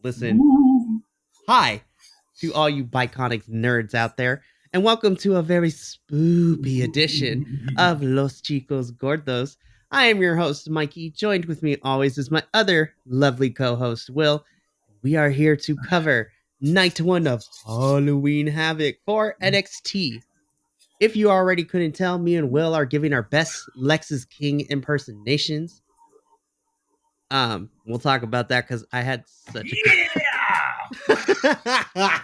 Listen, Woo. hi to all you Biconics nerds out there, and welcome to a very spoopy edition of Los Chicos Gordos. I am your host, Mikey. Joined with me always is my other lovely co host, Will. We are here to cover night one of Halloween Havoc for NXT. If you already couldn't tell, me and Will are giving our best Lexus King impersonations. We'll talk about that because I had such a Yeah.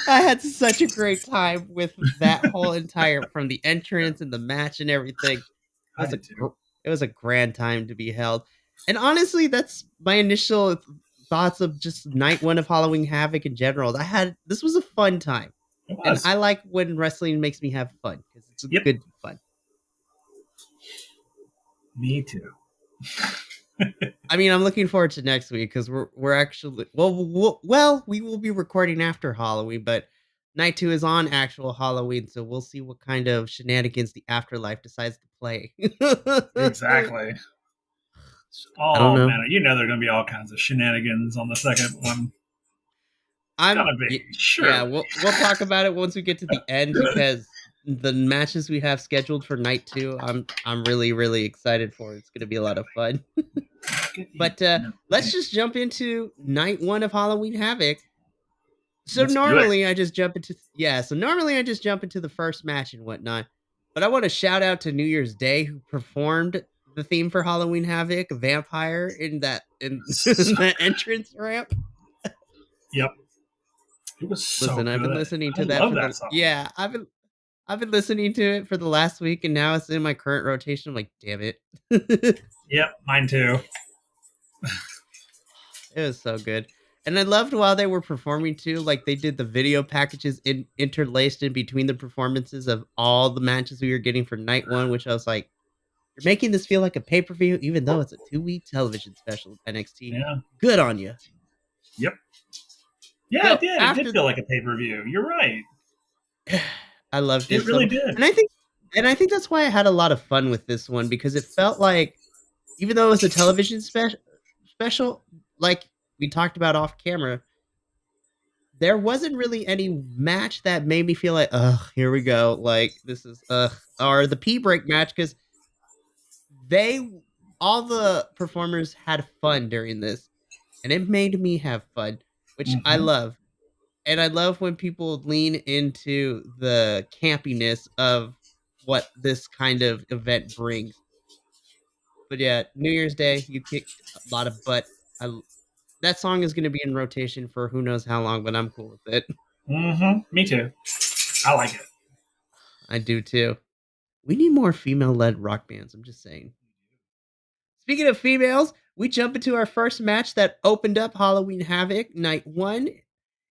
I had such a great time with that whole entire from the entrance and the match and everything. It I was a did too. it was a grand time to be held. And honestly, that's my initial thoughts of just night one of Halloween Havoc in general. This was a fun time. It And was. I like when wrestling makes me have fun because it's Yep. good fun. Me too. I mean, I'm looking forward to next week because we're actually we will be recording after Halloween, but night two is on actual Halloween, so we'll see what kind of shenanigans the afterlife decides to play. Exactly. I don't Oh know. man, you know there are going to be all kinds of shenanigans on the second one. It's I'm gonna be yeah, surely. we'll talk about it once we get to the end because the matches we have scheduled for night two, I'm really excited for. It's going to be a lot of fun. But let's just jump into night one of Halloween Havoc. So Let's do it. normally I just jump into the first match and whatnot. But I want to shout out to New Year's Day who performed the theme for Halloween Havoc, Vampire, in So, that entrance ramp. yep, it was so Listen, I've been good. listening I to that love for that the song. yeah, I've been listening to it for the last week and now it's in my current rotation. I'm like, damn it. It Yep, mine too. was so good. And I loved while they were performing too, like they did the video packages interlaced in between the performances of all the matches we were getting for night one, which I was like, you're making this feel like a pay per view, even though it's a 2 week television special of NXT. Yeah. Good on you. Yep. Yeah, it So did. It did after, feel like a pay per view. You're right. I loved It it so really much, did. and I think that's why I had a lot of fun with this one because it felt like, even though it was a television special, like we talked about off camera, there wasn't really any match that made me feel like, ugh, here we go, like this is or the P break match because they all the performers had fun during this and it made me have fun, which I Hmm. love. And I love when people lean into the campiness of what this kind of event brings. But yeah, New Year's Day, you kicked a lot of butt. I, that song is going to be in rotation for who knows how long, but I'm cool with it. Me too. I like it. I do too. We need more female led rock bands. I'm just saying. Speaking of females, we jump into our first match that opened up Halloween Havoc night one.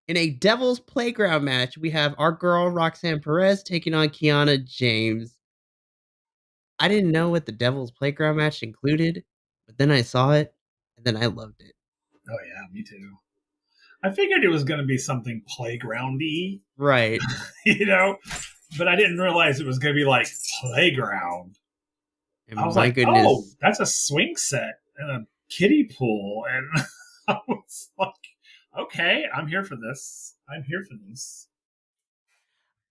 In a Devil's Playground match, we have our girl Roxanne Perez taking on Kiana James. I didn't know what the Devil's Playground match included, but then I saw it and then I loved it. Oh yeah, me too. I figured it was going to be something playgroundy, Right. you know, but I didn't realize it was going to be like playground. And I was my like, oh, goodness, that's a swing set and a kiddie pool, and I was like, okay, I'm here for this. I'm here for this.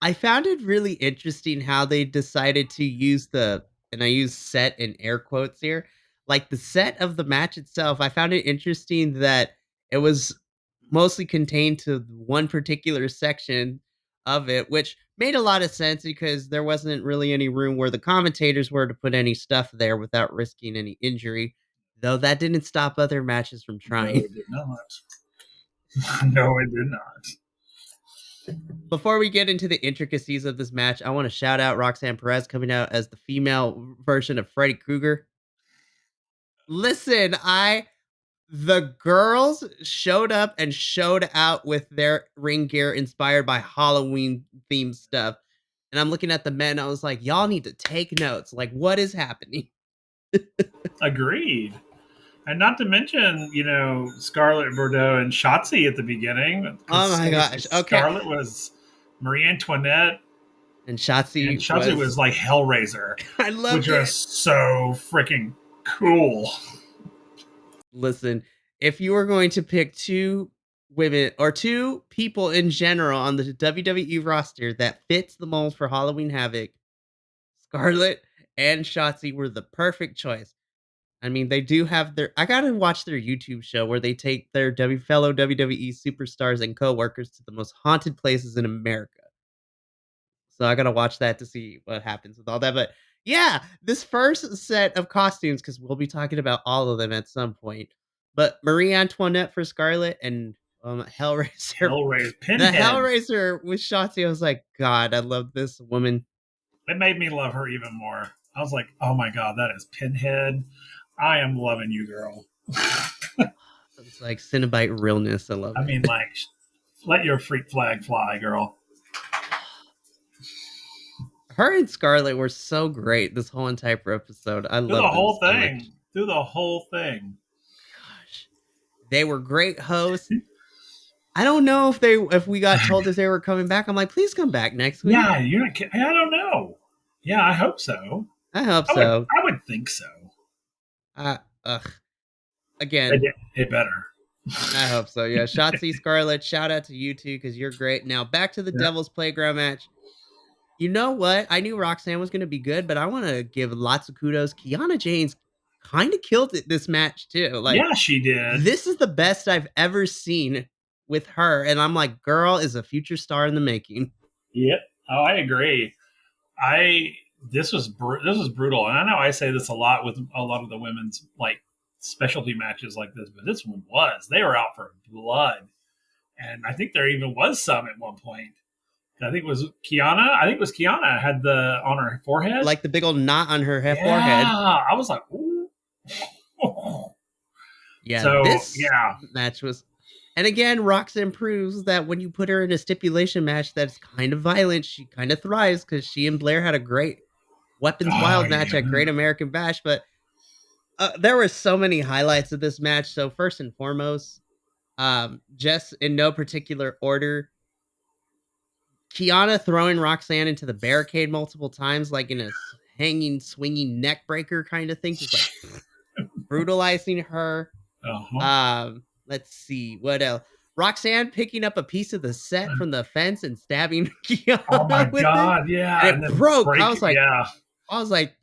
I found it really interesting how they decided to use and I use set in air quotes here, like the set of the match itself. I found it interesting that it was mostly contained to one particular section of it, which made a lot of sense because there wasn't really any room where the commentators were to put any stuff there without risking any injury. Though that didn't stop other matches from No, trying. it did not. No, it did not. Before we get into the intricacies of this match, I want to shout out Roxanne Perez coming out as the female version of Freddy Krueger. Listen, the girls showed up and showed out with their ring gear inspired by Halloween themed stuff. And I'm looking at the men, I was like, y'all need to take notes. Like, what is happening? Agreed. And not to mention, Scarlett Bordeaux and Shotzi at the beginning, Oh because my obviously gosh. Okay. Scarlett was Marie Antoinette, And and Shotzi Shotzi was was, like Hellraiser, I which loved was it. so freaking cool. Listen, if you were going to pick two women or two people in general on the WWE roster that fits the mold for Halloween Havoc, Scarlett and Shotzi were the perfect choice. I mean, they do have their I gotta watch their YouTube show where they take their fellow WWE superstars and coworkers to the most haunted places in America. So I gotta watch that to see what happens with all that. But yeah, this first set of costumes, because we'll be talking about all of them at some point. But Marie Antoinette for Scarlet and Hellraiser, Hellraiser, the Pinhead. Hellraiser with Shotzi. I was like, God, I love this woman. It made me love her even more. I was like, oh my god, that is Pinhead. I am loving you, girl. It's like Cinnabite realness. I love I mean, it. like, let your freak flag fly, girl. Her and Scarlett were so great this whole entire episode. I Do the love them whole so much. thing. Do the whole thing. Gosh, they were great hosts. I don't know if we got told if they were coming back. I'm like, please come back next week. Yeah, you're not kidding. I don't know. Yeah, I hope so. I hope I would. so. I would think so. Ugh. Again, It better. I hope so. Yeah, Shotzi, Scarlett, shout out to you two because you're great. Now back to the Yeah. Devil's Playground match. You know what? I knew Roxanne was going to be good, but I want to give lots of kudos. Kiana James kind of killed it this match too. Like, Yeah, she did. this is the best I've ever seen with her, and I'm like, girl is a future star in the making. Yep. Oh, I agree. I this was brutal, and I know I say this a lot with a lot of the women's like specialty matches like this, but this one was they were out for blood, and I think there even was some at one point. I think it was Kiana. I think it was Kiana had the on her forehead. Like the big old knot on her Yeah, forehead. I was like, ooh. Yeah, So this yeah, match was. And again, Roxanne proves that when you put her in a stipulation match that's kind of violent, she kind of thrives because she and Blair had a great Weapons oh Wild match yeah, at Great American Bash. But there were so many highlights of this match. So first and foremost, just in no particular order, Kiana throwing Roxanne into the barricade multiple times, like in a hanging, swinging neck breaker kind of thing, just like brutalizing her. uh-huh. Let's see what else. Roxanne picking up a piece of the set from the fence and stabbing Oh my Kiana with it, god, yeah, and and it then broke. break, yeah, I was like,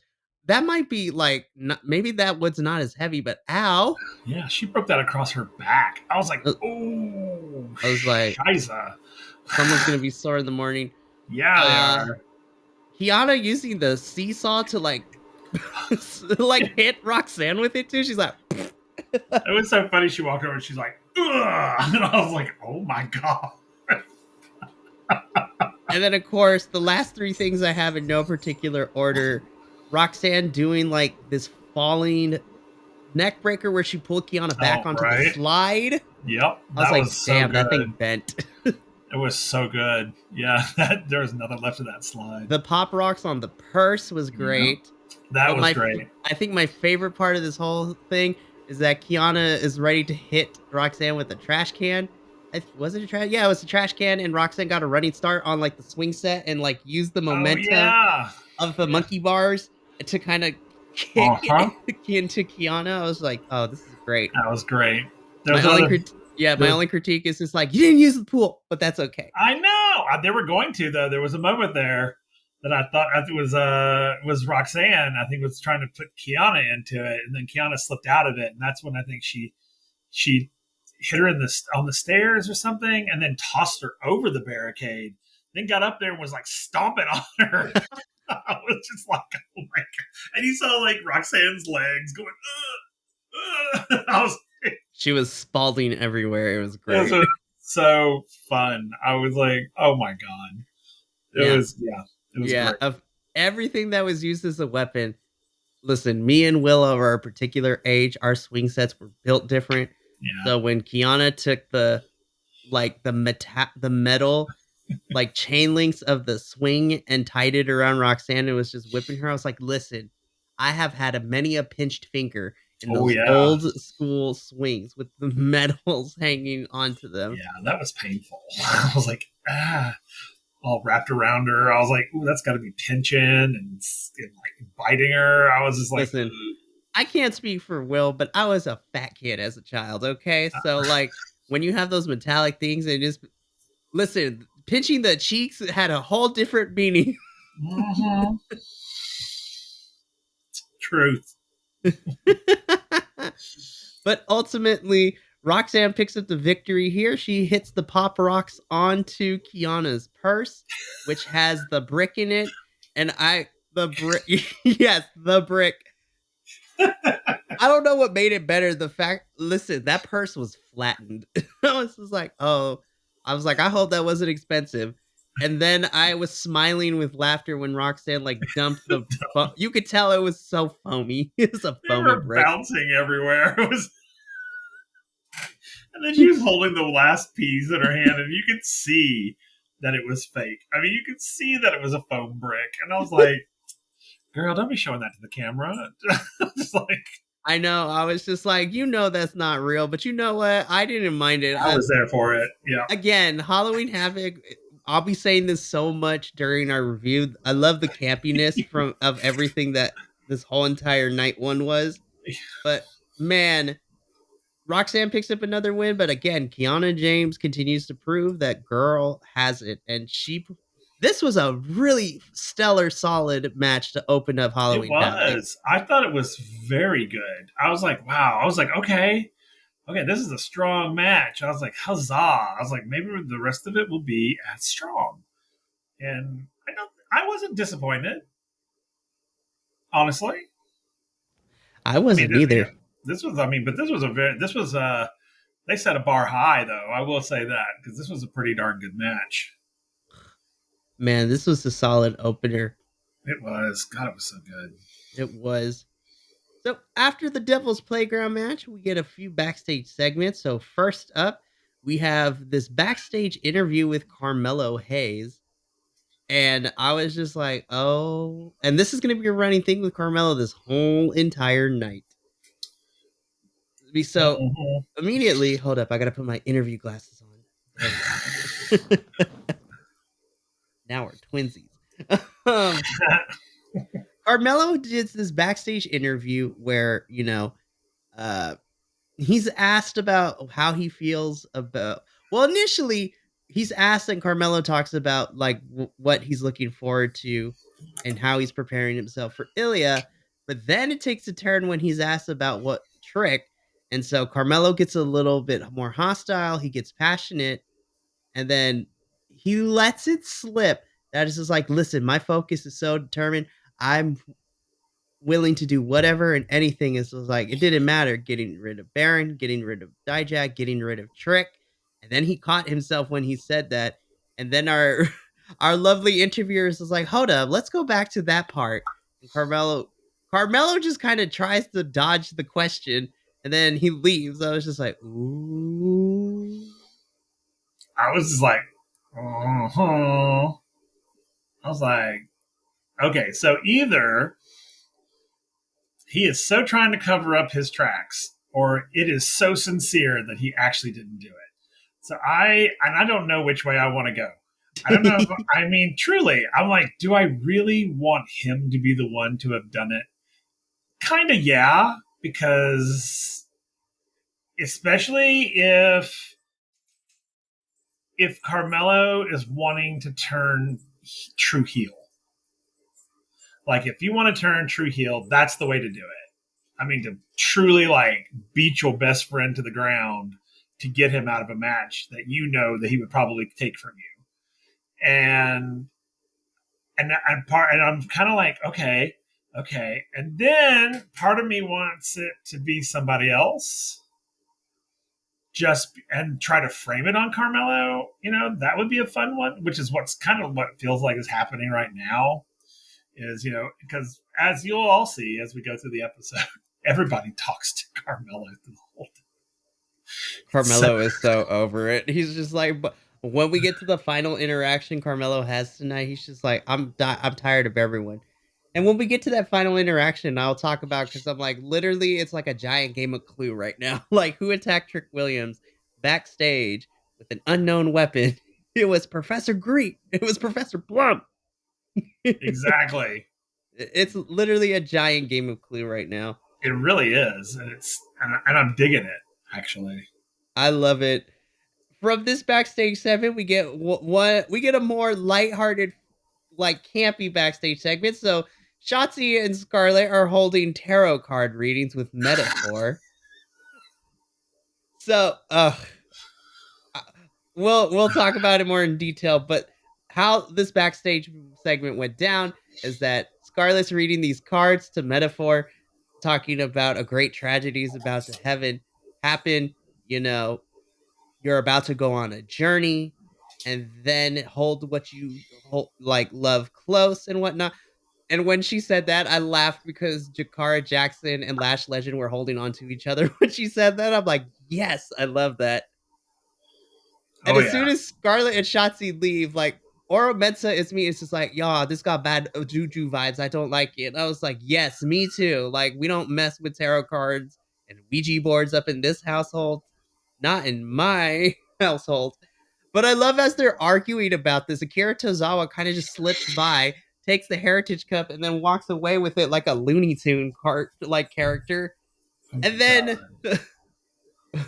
that might be like, maybe that wood's not as heavy, but ow! yeah. She broke that across her back. I was like, Uh, oh, I was like, shiza. someone's gonna be sore in the morning. Yeah, they Uh, are. Kiana using the seesaw to like, like hit Roxanne with it too. She's like, It was so funny. She walked over and she's like, ugh, and I was like, oh my god. and then of course the last three things I have in no particular order. Roxanne doing like this falling neck breaker where she pulled Kiana back Oh onto the right. slide. Yep, I was that like, was so damn, that thing good. bent. It was so good. Yeah, there was nothing left of that slide. The pop rocks on the purse was Yeah, great. that But was great. I think my favorite part of this whole thing is that Kiana is ready to hit Roxanne with a trash can. Was it a trash? Yeah, it was a trash can, and Roxanne got a running start on like the swing set and like used the Oh momentum yeah, of the yeah. monkey bars to kind of Uh kick huh. it into Kiana. I was like, oh, this is great. That was great. There My was only another. crit- yeah, my There, only critique is just like you didn't use the pool, but that's okay. I know they were going to though. There was a moment there that I think was Roxanne. I think was trying to put Kiana into it, and then Kiana slipped out of it, and that's when I think she hit her in the on the stairs or something, and then tossed her over the barricade. Then got up there and was like stomping on her. I was just like, oh my god! And you saw like Roxanne's legs going. I was She was spalding everywhere. It was This great. was so fun. I was like, oh my god. Yeah. It was Yeah, great. of everything that was used as a weapon, listen, me and Will are a particular age, our swing sets were built different. Yeah. So when Kiana took the like the metal like chain links of the swing and tied it around Roxanne and was just whipping her, I was like, listen, I have had a many a pinched finger in Oh those yeah. old school swings with the metals hanging onto them. Yeah, that was painful. I was like, all wrapped around her. I was like, ooh, that's got to be pinching and like biting her. I was just like, Listen, ugh. I can't speak for Will, but I was a fat kid as a child, okay? So, like, when you have those metallic things and just listen, pinching the cheeks had a whole different meaning. Mm-hmm. Truth. But ultimately, Roxanne picks up the victory here. She hits the pop rocks onto Kiana's purse, which has the brick in it. And the brick, yes, the brick. I don't know what made it better. The fact, listen, that purse was flattened. I was just like, oh, I was like, I hope that wasn't expensive. And then I was smiling with laughter when Roxanne like dumped the. You could tell it was so foamy. It was a They foamy were brick. bouncing everywhere. It was, and then she was holding the last piece in her hand, and you could see that it was fake. I mean, you could see that it was a foam brick, and I was like, "Girl, don't be showing that to the camera." Just like I know. I was just like, that's not real, but you know what? I didn't mind it. I was there for it. Yeah, Again, Halloween Havoc. I'll be saying this so much during our review. I love the campiness from of everything that this whole entire night one was. But man, Roxanne picks up another win. But again, Kiana James continues to prove that girl has it, and she. This was a really stellar, solid match to open up it Halloween Havoc. was. I thought it was very good. I was like, "Wow!" I was like, "Okay, okay, this is a strong match." I was like, "Huzzah!" I was like, "Maybe the rest of it will be as strong." And I wasn't disappointed, honestly. I I mean, wasn't either. this was. I mean, but this was a very. This was They set a bar high, though. I will say that because this was a pretty darn good match. Man, this was a solid opener. It was. God, it was so good. It was. So after the Devil's Playground match, we get a few backstage segments. So first up, we have this backstage interview with Carmelo Hayes. And I was just like, oh, and this is going to be a running thing with Carmelo this whole entire night. So Mm-hmm. immediately, hold up, I got to put my interview glasses on. There we go. Now we're twinsies. um, Carmelo did this backstage interview where, uh, he's asked about how he feels about. Well, initially, he's asked, and Carmelo talks about like what he's looking forward to and how he's preparing himself for Ilya. But then it takes a turn when he's asked about what trick. And so Carmelo gets a little bit more hostile. He gets passionate, and then he lets it slip. That is just like, listen, my focus is so determined. I'm willing to do whatever and anything. Is like it didn't matter getting rid of Baron, getting rid of Dijak, getting rid of Trick. And then he caught himself when he said that. And then our our lovely interviewers was like, hold up, let's go back to that part. And Carmelo just kind of tries to dodge the question and then he leaves. I was just like, ooh. I was just like, uh-huh. I was like, okay, so either he is so trying to cover up his tracks, or it is so sincere that he actually didn't do it. So I don't know which way I want to go. I don't know. I mean, truly, I'm like, do I really want him to be the one to have done it? Kind of, yeah, because especially if Carmelo is wanting to turn true heel. Like, if you want to turn true heel, that's the way to do it. I mean, to truly like beat your best friend to the ground to get him out of a match that you know that he would probably take from you. And and I'm kind of like, okay, okay. And then part of me wants it to be somebody else, just and try to frame it on Carmelo. That would be a fun one, which is what's kind of what it feels like is happening right now. Is because as you'll all see as we go through the episode, everybody talks to Carmelo through the whole time. So Carmelo is so over it. He's just like, but when we get to the final interaction Carmelo has tonight, he's just like, I'm tired of everyone. And when we get to that final interaction, I'll talk about because I'm like, literally, it's like a giant game of Clue right now. Like, who attacked Trick Williams backstage with an unknown weapon? It was Professor Greek. It was Professor Plum. exactly. It's literally a giant game of Clue right now. It really is, and I'm digging it actually. I love it. From this backstage segment, we get one. We get a more lighthearted, like campy backstage segment. So Shotzi and Scarlett are holding tarot card readings with Metaphor. So, uh, we'll talk about it more in detail. But how this backstage segment went down is that Scarlett's reading these cards to Metaphor, talking about a great tragedy is about to happen. You know, you're about to go on a journey, and then hold what you like love close and whatnot. And when she said that, I laughed because Jakara Jackson and Lash Legend were holding on to each other when she said that. I'm like, yes, I love that. And Oh as yeah, soon as Scarlett and Shotzi leave, like Oro Mensa is me. It's just like, y'all, this got bad juju vibes. I don't like it. And I was like, yes, me too. Like, we don't mess with tarot cards and Ouija boards up in this household. Not in my household. But I love as they're arguing about this, Akira Tozawa kind of just slips by, takes the Heritage Cup, and then walks away with it like a Looney Tune cart like character. oh And my then god,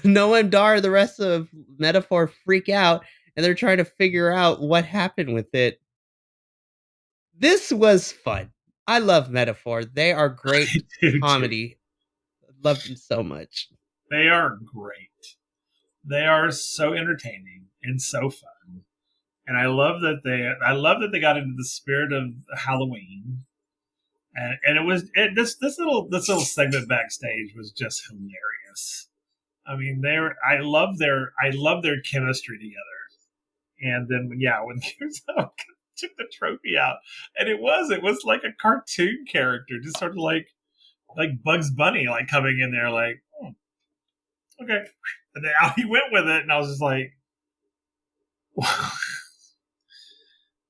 Noah and Dar, the rest of Metaphor, freak out and they're trying to figure out what happened with it. This was fun. I love Metaphor. They are I great do too. comedy. Love them so much. They are great. They are so entertaining and so fun. And I love that they got into the spirit of Halloween. And this little segment backstage was just hilarious. I mean, I love their chemistry together. And then when Kurosawa took the trophy out, and it was like a cartoon character, just sort of like Bugs Bunny, like coming in there, like, oh, okay, and then out he went with it, and I was just like,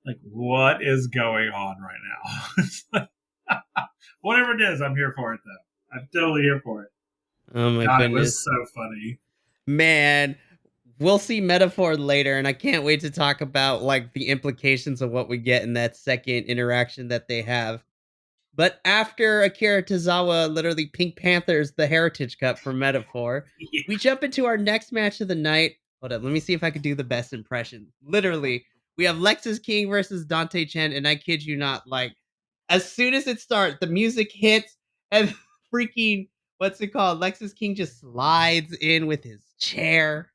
like what is going on right now? It's like, whatever it is, I'm here for it though. I'm totally here for it. Oh my God, it was goodness. so funny. Man, we'll see Metaphor later, and I can't wait to talk about like the implications of what we get in that second interaction that they have. But after Akira Tozawa literally Pink Panthers the Heritage Cup for Metaphor, we jump into our next match of the night. Hold up, let me see if I could do the best impression. Literally, we have Lexus King versus Dante Chen, and I kid you not, like as soon as it starts, the music hits, and freaking what's it called? Lexus King just slides in with his chair.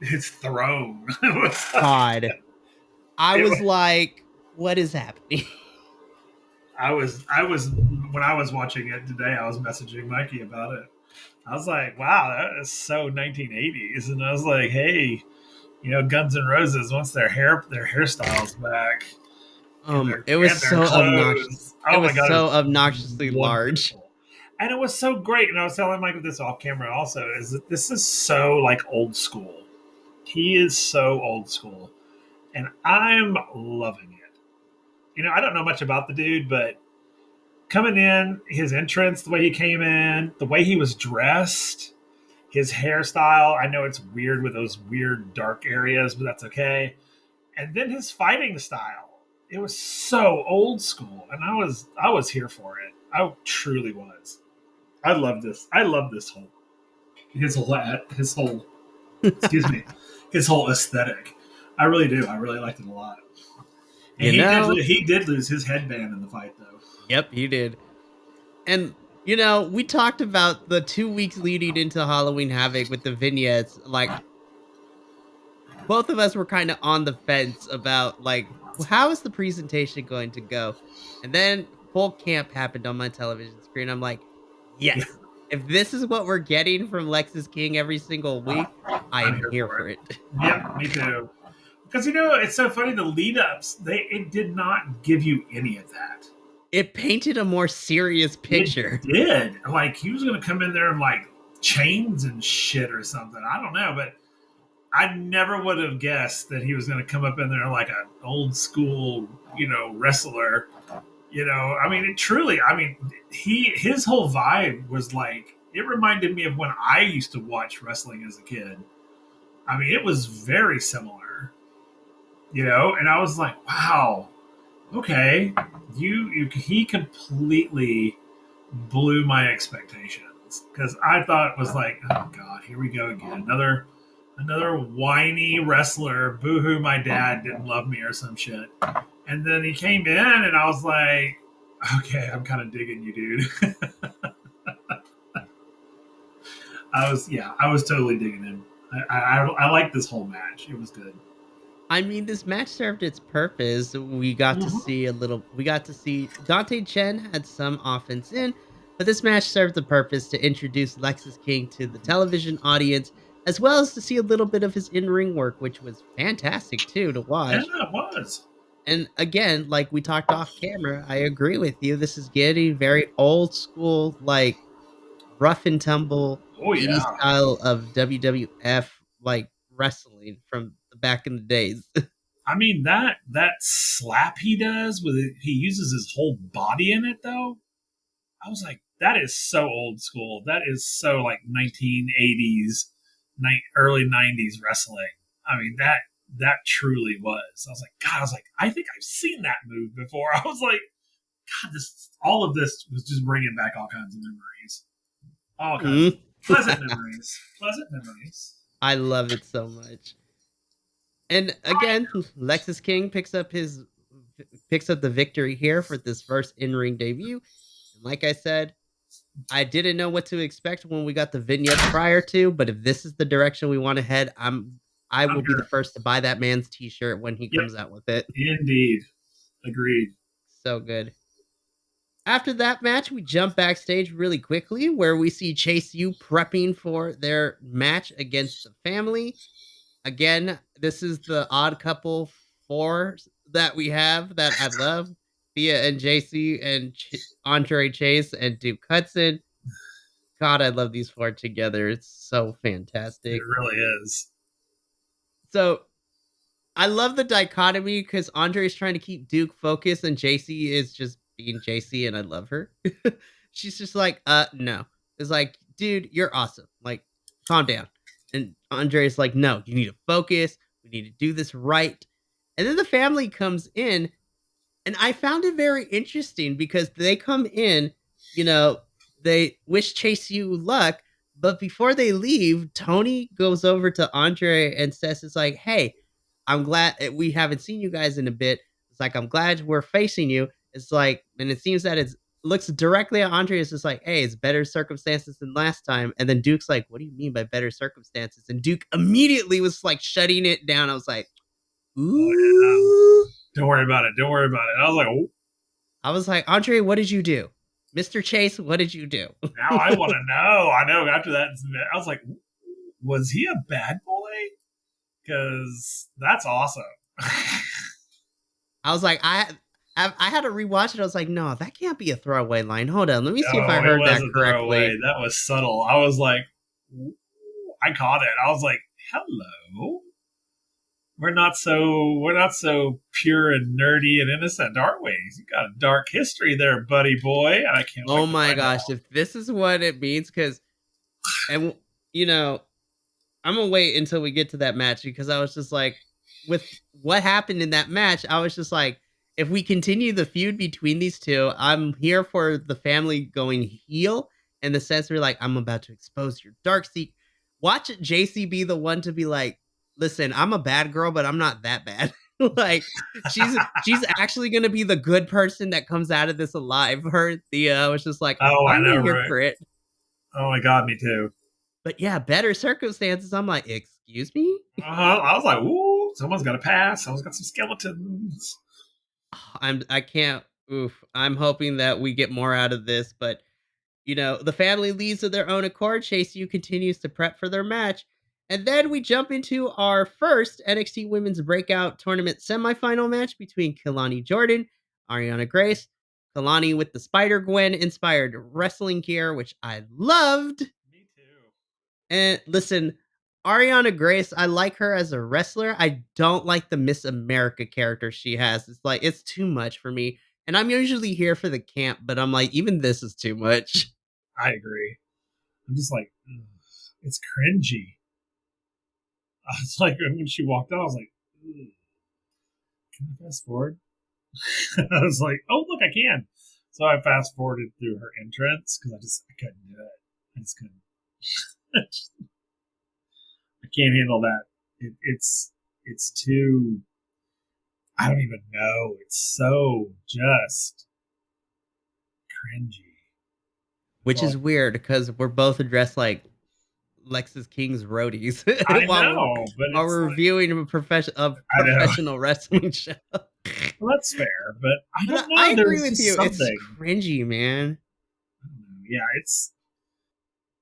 His throne. It was like, God, I it was was, like, what is happening? I was when I was watching it today. I was messaging Mikey about it. I was like, wow, that is so 1980s. And I was like, hey, Guns N' Roses wants their hairstyles back It was and their so obnoxious. clothes. It Oh my was god, it so was obnoxiously large. wonderful. And it was so great. And I was telling Mike this off camera also, is that this is so like old school. He is so old school. And I'm loving it. I don't know much about the dude, but coming in, his entrance, the way he came in, the way he was dressed, his hairstyle. I know it's weird with those weird dark areas, but that's okay. And then his fighting style. It was so old school, and I was here for it. I truly was. I love this. I love this whole his whole excuse me his whole aesthetic. I really do. I really liked it a lot. And You know? he did lose his headband in the fight though. Yep, he did. And we talked about the 2 weeks leading into Halloween Havoc with the vignettes. Like both of us were kind of on the fence about like how is the presentation going to go? And then full camp happened on my television screen. I'm like, Yeah, yes. If this is what we're getting from Lexus King every single week, I I'm am here here for for it. it. Yep, me too. Because it's so funny the lead ups. It did not give you any of that. It painted a more serious It picture. did. Like he was going to come in there and like chains and shit or something. I don't know, but I never would have guessed that he was going to come up in there like an old school, wrestler. I mean, it truly. I mean, his whole vibe was like it reminded me of when I used to watch wrestling as a kid. I mean, it was very similar, and I was like, wow, okay, he completely blew my expectations. because I thought it was like, oh god, here we go again, another whiny wrestler. Boohoo, my dad didn't love me or some shit. And then he came in, and I was like, okay, I'm kind of digging you, dude. I was totally digging him. I like this whole match. It was good. I mean, this match served its purpose. We got to Mm-hmm. see a little. We got to see Dante Chen had some offense in, but this match served the purpose to introduce Lexus King to the television audience, as well as to see a little bit of his in-ring work, which was fantastic too to Yeah, watch. it was. And again, like we talked off camera, I agree with you. This is getting very old school, like rough and tumble Oh 80s yeah. style of WWF like wrestling from the back in the days. I mean that slap he does with it, he uses his whole body in it though. I was like, that is so old school. That is so like 1980s, early 90s wrestling. I mean that truly was. I was like, God, I was like, I think I've seen that move before. I was like, God, this all of this was just bringing back all kinds of memories, all kinds of Mhm. pleasant memories. I love it so much. And again, Lexus King picks up the victory here for this first in-ring debut. And like I said, I didn't know what to expect when we got the vignettes prior to, but if this is the direction we want to head, I I'm will be the here. first to buy that man's t-shirt when he Yep, comes out with it. indeed, agreed. So good. After that match, we jump backstage really quickly where we see Chase U prepping for their match against the family. Again, this is the odd couple four that we have that I love. Thea and JC and Andre Chase and Duke Hudson. God, I love these four together. It's so It fantastic. really is. So I love the dichotomy because Andre is trying to keep Duke focused and JC is just being JC and I love her. She's just like, no. It's like, dude, you're awesome. Like, calm down. And Andre's like, no, you need to focus. We need to do this right. And then the family comes in, and I found it very interesting because they come in, you know, they wish Chase you luck, but before they leave, Tony goes over to Andre and says, it's like, hey, I'm glad we haven't seen you guys in a bit. It's like, I'm glad we're facing you. It's like, and it seems that it's looks directly at Andre. It's just like, hey, it's better circumstances than last time. And then Duke's like, what do you mean by better circumstances? And Duke immediately was like shutting it down. I was like, Oh yeah. ooh. Don't worry about it. Don't worry about it. I was like, oh, I was like, Andre, what did you do? Mr. Chase, what did you do? now I want to know. I know. After that, I was like, was he a bad boy? Because that's awesome. I was like, I had to rewatch it. I was like, no, that can't be a throwaway line. Hold on, let me see if I No, it heard was that a throwaway. correctly. That was subtle. I was like, ooh, I caught it. I was like, hello. We're not so pure and nerdy and innocent, are we? You got a dark history there, buddy boy, and I can't Oh wait to my find gosh, out. if this is what it means, because and you know, I'm gonna wait until we get to that match because I was just like, with what happened in that match, I was just like, if we continue the feud between these two, I'm here for the family going heel in the sense where like I'm about to expose your dark seat. Watch JC be the one to be like, listen, I'm a bad girl, but I'm not that bad. Like she's actually gonna be the good person that comes out of this alive. Her Thea was just like, I'm Oh, I know, finally here right? for it. Oh my god, me too. But yeah, better circumstances. I'm like, excuse me? I was like, ooh, someone's got a pass. Someone's got some skeletons. I can't oof. I'm hoping that we get more out of this, but the family leaves of their own accord. Chase U continues to prep for their match. And then we jump into our first NXT Women's Breakout Tournament semifinal match between Kelani Jordan, Ariana Grace. Kelani with the Spider Gwen inspired wrestling gear, which I loved. Me too. And listen, Ariana Grace, I like her as a wrestler. I don't like the Miss America character she has. It's like it's too much for me. And I'm usually here for the camp, but I'm like, even this is too much. I agree. I'm just like, ugh, it's cringy. I was like, when she walked out, I was like, ugh, can I fast forward? I was like, oh, look, I can. So I fast forwarded through her entrance because I couldn't do it. It's good. I can't handle that. It's too. I don't even know. It's so just cringy. Which Well, is weird because we're both dressed like Lexus King's roadies I while know, but while it's we're like reviewing a I know. professional wrestling show. Well, that's fair, but I But don't I know. agree There's with just you. It's something. cringy, man. I don't know. Yeah, it's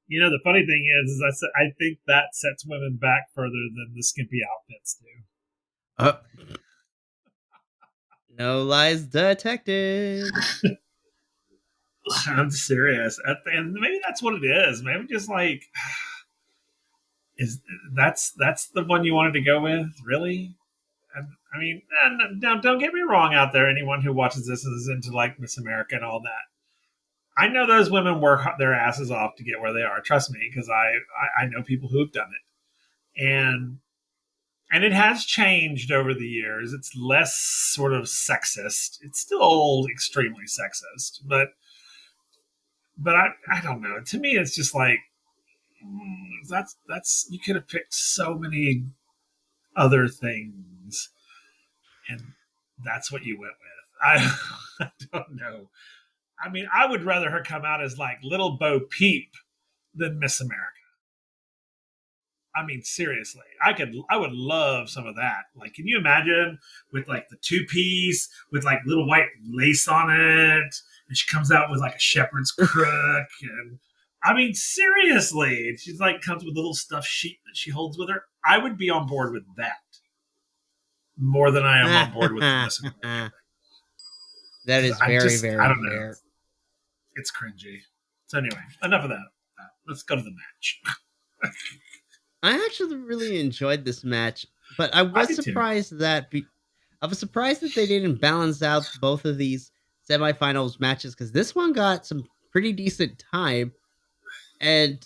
the funny thing is I think that sets women back further than the skimpy outfits do. Uh, no lies detected. I'm serious, and maybe that's what it is. Maybe just like is that's the one you wanted to go with, really? I mean, don't get me wrong out there. Anyone who watches this is into like Miss America and all that. I know those women work their asses off to get where they are. Trust me, because I know people who have done it, and it has changed over the years. It's less sort of sexist. It's still extremely sexist, but I don't know. To me, it's just like that's you could have picked so many other things, and that's what you went with. I don't know. I mean, I would rather her come out as like Little Bo Peep than Miss America. I mean, seriously, I would love some of that. Like, can you imagine with like the two piece with like little white lace on it, and she comes out with like a shepherd's crook, and I mean, seriously, and she's like comes with a little stuffed sheep that she holds with her. I would be on board with that more than I am on board with the Miss America That thing because is very, I very don't know, fair. it's cringy. So anyway, enough of that. Let's go to the match. I actually really enjoyed this match, but I I was did too. surprised that I was surprised that they didn't balance out both of these semifinals matches because this one got some pretty decent time. And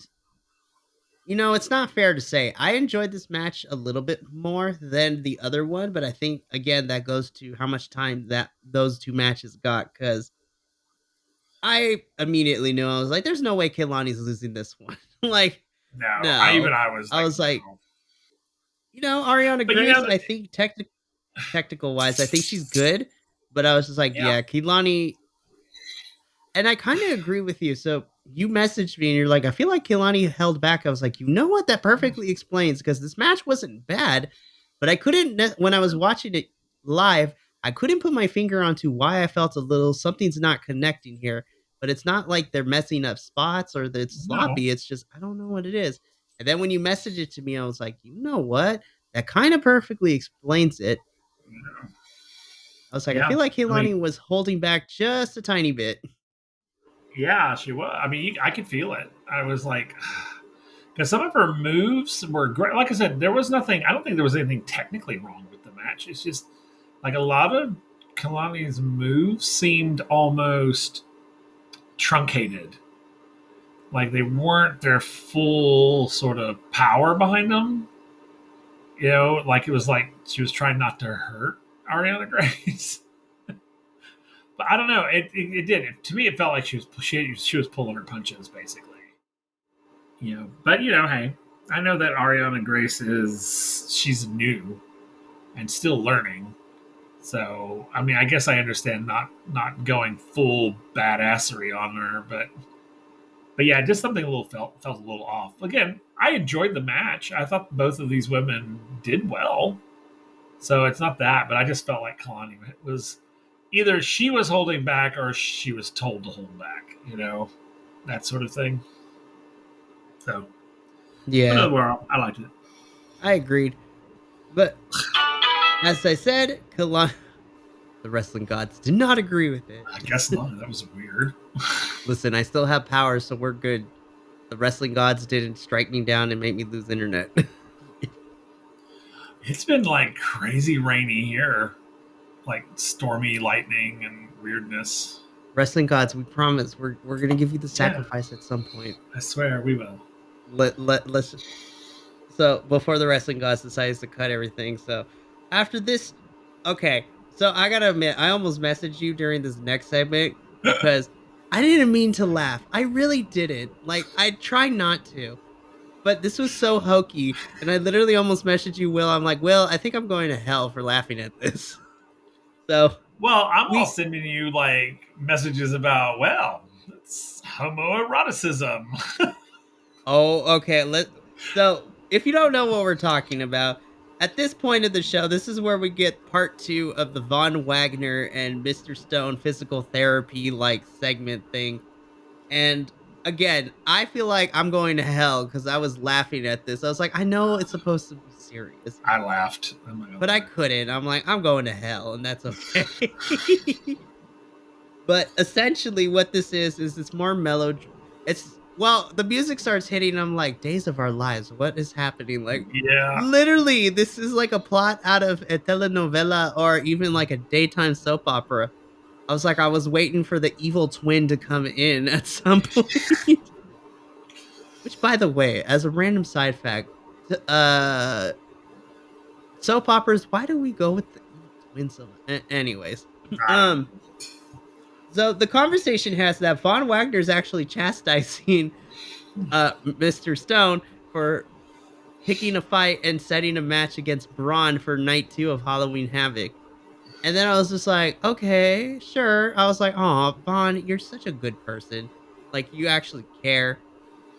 it's not fair to say I enjoyed this match a little bit more than the other one, but I think again that goes to how much time that those two matches got because I immediately knew I was like, "There's no way Kehlani's losing this one." Like, No, no. I was I like, was like, no. Ariana But Grace, I think technical wise, I think she's good, but I was just like, yeah, yeah, Kehlani, and I kind of agree with you. So you messaged me and you're like, I feel like Kehlani held back. I was like, you know what? That perfectly explains because this match wasn't bad, but I couldn't when I was watching it live. I couldn't put my finger onto why I felt a little something's not connecting here. But it's not like they're messing up spots or that it's no, sloppy. It's just I don't know what it is. And then when you message it to me, I was like, you know what? That kind of perfectly explains it. I was like, I yeah. feel like I mean, Kehlani was holding back just a tiny bit. yeah, she was. I mean, I could feel it. I was like, because some of her moves were great. Like I said, there was nothing. I don't think there was anything technically wrong with the match. It's just like a lot of Kalani's moves seemed almost truncated. Like they weren't their full sort of power behind them. Like it was like she was trying not to hurt Ariana Grace. But I don't know. It did. To me, it felt like she was pulling her punches basically. But hey, I know that Ariana Grace she's new and still learning. So I mean, I guess I understand not going full badassery on her, but yeah, just something a little felt a little off. Again, I enjoyed the match. I thought both of these women did well. So it's not that, but I just felt like Kalani was either she was holding back or she was told to hold back, that sort of thing. So, but Yeah, overall, I liked it. I agreed. But as I said, the wrestling gods did not agree with it. I guess not. That was weird. Listen, I still have power, so we're good. The wrestling gods didn't strike me down and make me lose internet. It's been like crazy rainy here, like stormy lightning and weirdness. Wrestling gods, we promise we're gonna give you the Yeah, sacrifice at some point. I swear we will. Let's. So before the wrestling gods decides to cut everything, so after this, okay. So I gotta admit, I almost messaged you during this next segment because I didn't mean to laugh. I really didn't. Like, I try not to. But this was so hokey, and I literally almost messaged you, Will. I'm like, Will, I think I'm going to hell for laughing at this. So Well, I'm all we sending you like messages about, well, it's homoeroticism. Oh, okay. So if you don't know what we're talking about, at this point of the show, this is where we get part two of the Von Wagner and Mr. Stone physical therapy like segment thing. And again, I feel like I'm going to hell because I was laughing at this. I was like, I know it's supposed to be serious, I laughed. I'm not gonna but I lie. couldn't. I'm like, I'm going to hell, and that's okay. But essentially, what this is it's more mellow. It's well, the music starts hitting. I'm like, Days of Our Lives. What is happening? Like, Yeah. literally, this is like a plot out of a telenovela or even like a daytime soap opera. I was like, I was waiting for the evil twin to come in at some point. Which, by the way, as a random side fact, uh, soap operas. Why do we go with the evil twin so much? Anyways, I don't um. So the conversation has that Von Wagner is actually chastising Mr. Stone for picking a fight and setting a match against Braun for night two of Halloween Havoc. And then I was just like, okay, sure. I was like, oh, Vaughn, you're such a good person. Like, you actually care.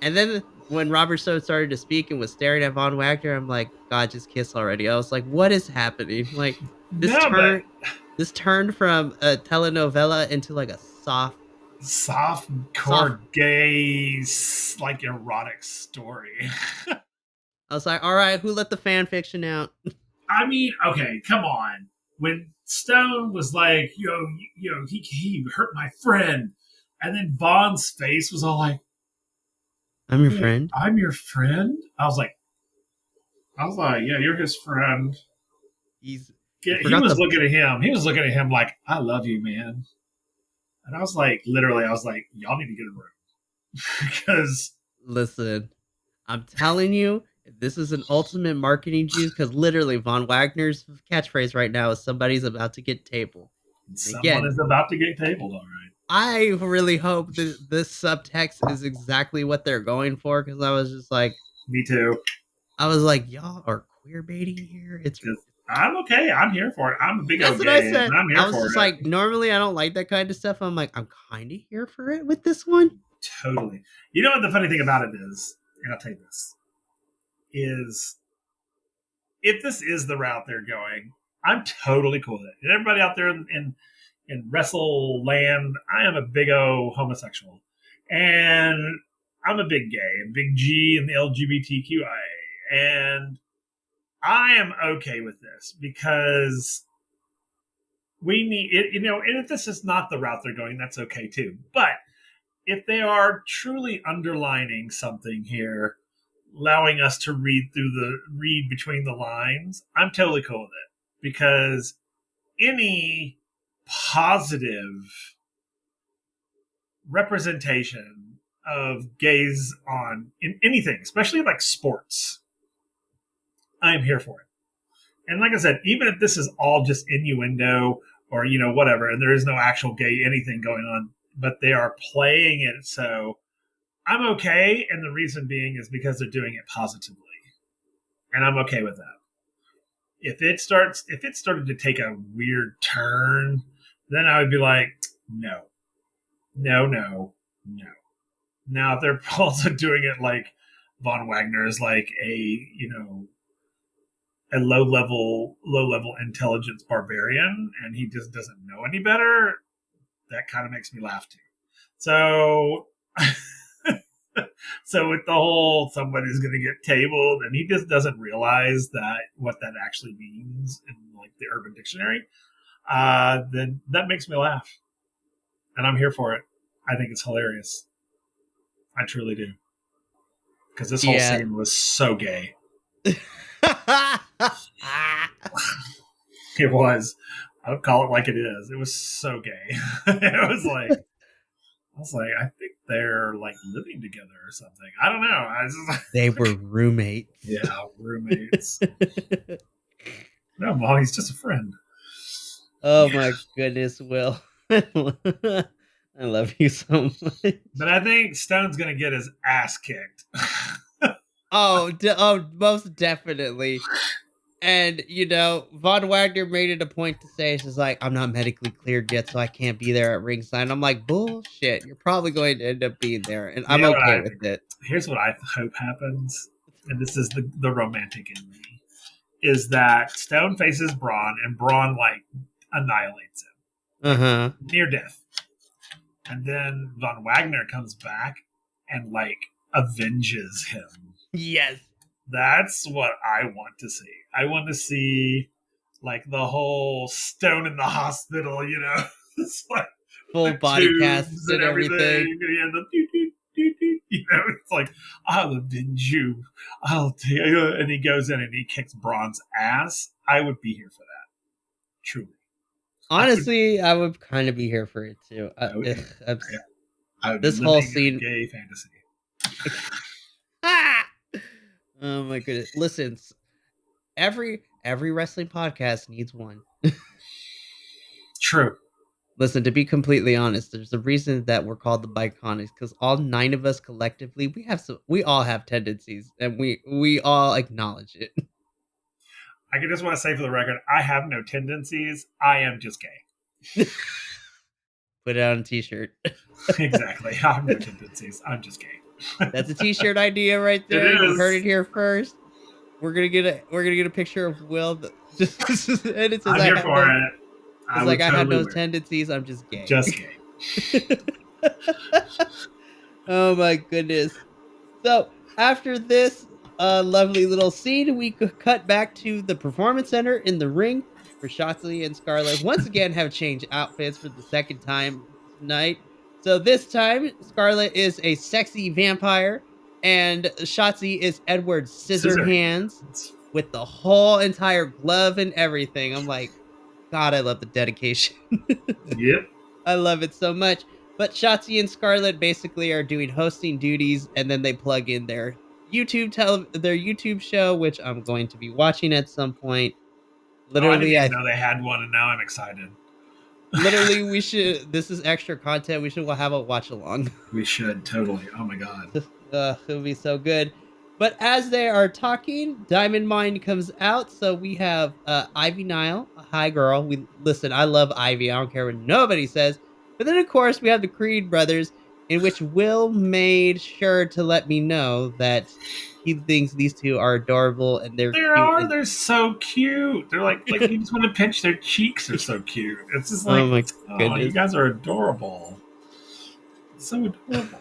And then when Robert Stone started to speak and was staring at Von Wagner, I'm like, God, just kiss already. I was like, what is happening? Like, this know. No, but turn this turned from a telenovela into like a soft soft. core gay, like erotic story. I was like, all right, who let the fan fiction out? I mean, okay, come on. When Stone was like, he hurt my friend, and then Vaughn's face was all like, I'm your wait, friend. I'm your friend. I was like, yeah, you're his friend. He's you Yeah, he forgot was the looking at him. He was looking at him like, I love you, man. And I was like, literally, I was like, y'all need to get a room because listen. I'm telling you, this is an ultimate marketing juice because literally Von Wagner's catchphrase right now is somebody's about to get tabled. And someone again, is about to get tabled. All right. I really hope that this subtext is exactly what they're going for because Me too. I was like, y'all are queer baiting here. It's Because I'm okay. I'm here for it. I'm a big That's old what I gay, and said. I'm I here was for just it. like, normally I don't like that kind of stuff. I'm like, I'm kind of here for it with this one. Totally. You know what the funny thing about it is, and I'll tell you this, is if this is the route they're going, I'm totally cool with it. And everybody out there in wrestle land, I am a big O homosexual. And I'm a big gay, a big G in the LGBTQIA. And I am okay with this because we need it, and if this is not the route they're going, that's okay too. But if they are truly underlining something here, allowing us to read between the lines, I'm totally cool with it because any positive representation of gays on in anything, especially like sports, I am here for it. And like I said, even if this is all just innuendo or whatever, and there is no actual gay anything going on, but they are playing it so I'm okay. And the reason being is because they're doing it positively, and I'm okay with that. If it started to take a weird turn, then I would be like, no, no, no, no. Now if they're also doing it like Von Wagner is like a low level intelligence barbarian, and he just doesn't know any better, that kind of makes me laugh too. So so with the whole somebody's going to get tabled and he just doesn't realize that what that actually means in like the Urban Dictionary, then that makes me laugh, and I'm here for it. I think it's hilarious. I truly do, because this whole Yeah. scene was so gay. It was. I would call it like it is. It was so gay. It was like I was like, I think they're like living together or something. I don't know. I just They were roommates. yeah, roommates. No, Mom, he's just a friend. Oh Yeah. my goodness, Will. I love you so much. But I think Stone's gonna get his ass kicked. Oh, most definitely. And Von Wagner made it a point to say she's like, "I'm not medically cleared yet, so I can't be there at ringside." I'm like, "Bullshit! You're probably going to end up being there, and You I'm know what okay I with think? it." Here's what I hope happens, and this is the romantic in me, is that Stone faces Braun and Braun like annihilates him, Uh like huh. near death, and then Von Wagner comes back and like avenges him. Yes. That's what I want to see. I want to see like the whole Stone in the hospital, it's like Full the body tubes cast and and everything, everything. and the it's like I'll avenge you, I'll take you, and he goes in and he kicks Braun's ass. I would be here for that, truly. I would, Honestly, I would kind of be here for it too. I would, I would be This whole living in a scene. gay fantasy. Ah! Oh my goodness! Listen, every wrestling podcast needs one. True. Listen, to be completely honest, there's a reason that we're called the Biconics because all 9 of us collectively, we all have tendencies, and we all acknowledge it. I just want to say for the record, I have no tendencies. I am just gay. Put it on a t-shirt. Exactly. I have no tendencies. I'm just gay. That's a t-shirt idea right It there. You heard it is. here first. We're gonna get a picture of Will just and it says I'm here for it. I it's like would I have totally no wear it. tendencies, I'm just gay. Just gay. Oh my goodness. So after this lovely little scene, we could cut back to the performance center in the ring where Shotzi and Scarlett once again have changed outfits for the second time tonight. So this time, Scarlett is a sexy vampire, and Shotzi is Edward Scissor Scissorhands hands. with the whole entire glove and everything. I'm like, God, I love the dedication. Yep. I love it so much. But Shotzi and Scarlett basically are doing hosting duties, and then they plug in their YouTube show, which I'm going to be watching at some point. Oh, I didn't Literally, even I know they had one, and now I'm excited. literally we should. This is extra content. We should have a watch along. We should totally. Oh my god. It would be so good. But as they are talking, Diamond Mine comes out. So we have Ivy Nile, a high girl. We listen. I love Ivy. I don't care what nobody says. But then, of course, we have the Creed brothers, in which Will made sure to let me know that he thinks these two are adorable and they're They cute. are. They're so cute. They're like you just want to pinch their cheeks. They're so cute. It's just Oh like, my oh, you goodness! guys are adorable. So adorable.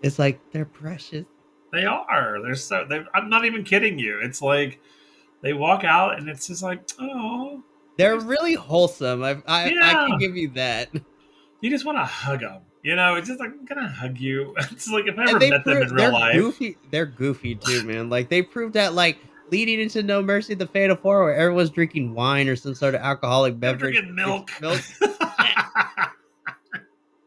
It's like they're precious. They are. They're so. I'm not even kidding you. It's like they walk out, and it's just like, oh, They're really wholesome. I yeah. can give you that. You just want to hug them. It's just like I'm gonna hug you. It's like if I And ever met them in real they're life. goofy. They're goofy too, man. Like they proved that, like leading into No Mercy, the Fatal Four, where everyone's drinking wine or some sort of alcoholic I'm beverage, drinking milk. milk,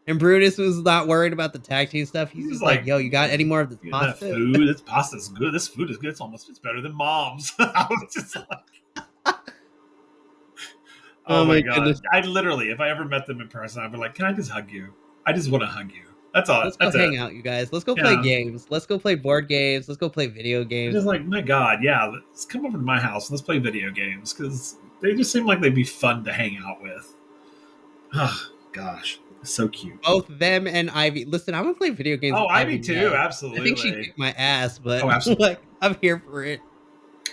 and Brutus was not worried about the tag team stuff. He's He's just like, like, "Yo, you got any more of this that pasta?" food, this pasta's good. This food is good. It's better than mom's. I was just like, oh Oh my my god. goodness. I literally, if I ever met them in person, I'd be like, can I just hug you? I just want to hug you. That's all. Let's go That's it. hang out, you guys. Let's go play Yeah. games. Let's go play board games. Let's go play video I'm games. just like, my god, yeah. Let's come over to my house and let's play video games because they just seem like they'd be fun to hang out with. Oh gosh, so cute. Both them and Ivy. Listen, I'm gonna play video games Oh, with Ivy Ivy too. now. I think she Absolutely. kicked my ass, but Oh, absolutely. like I'm here for it.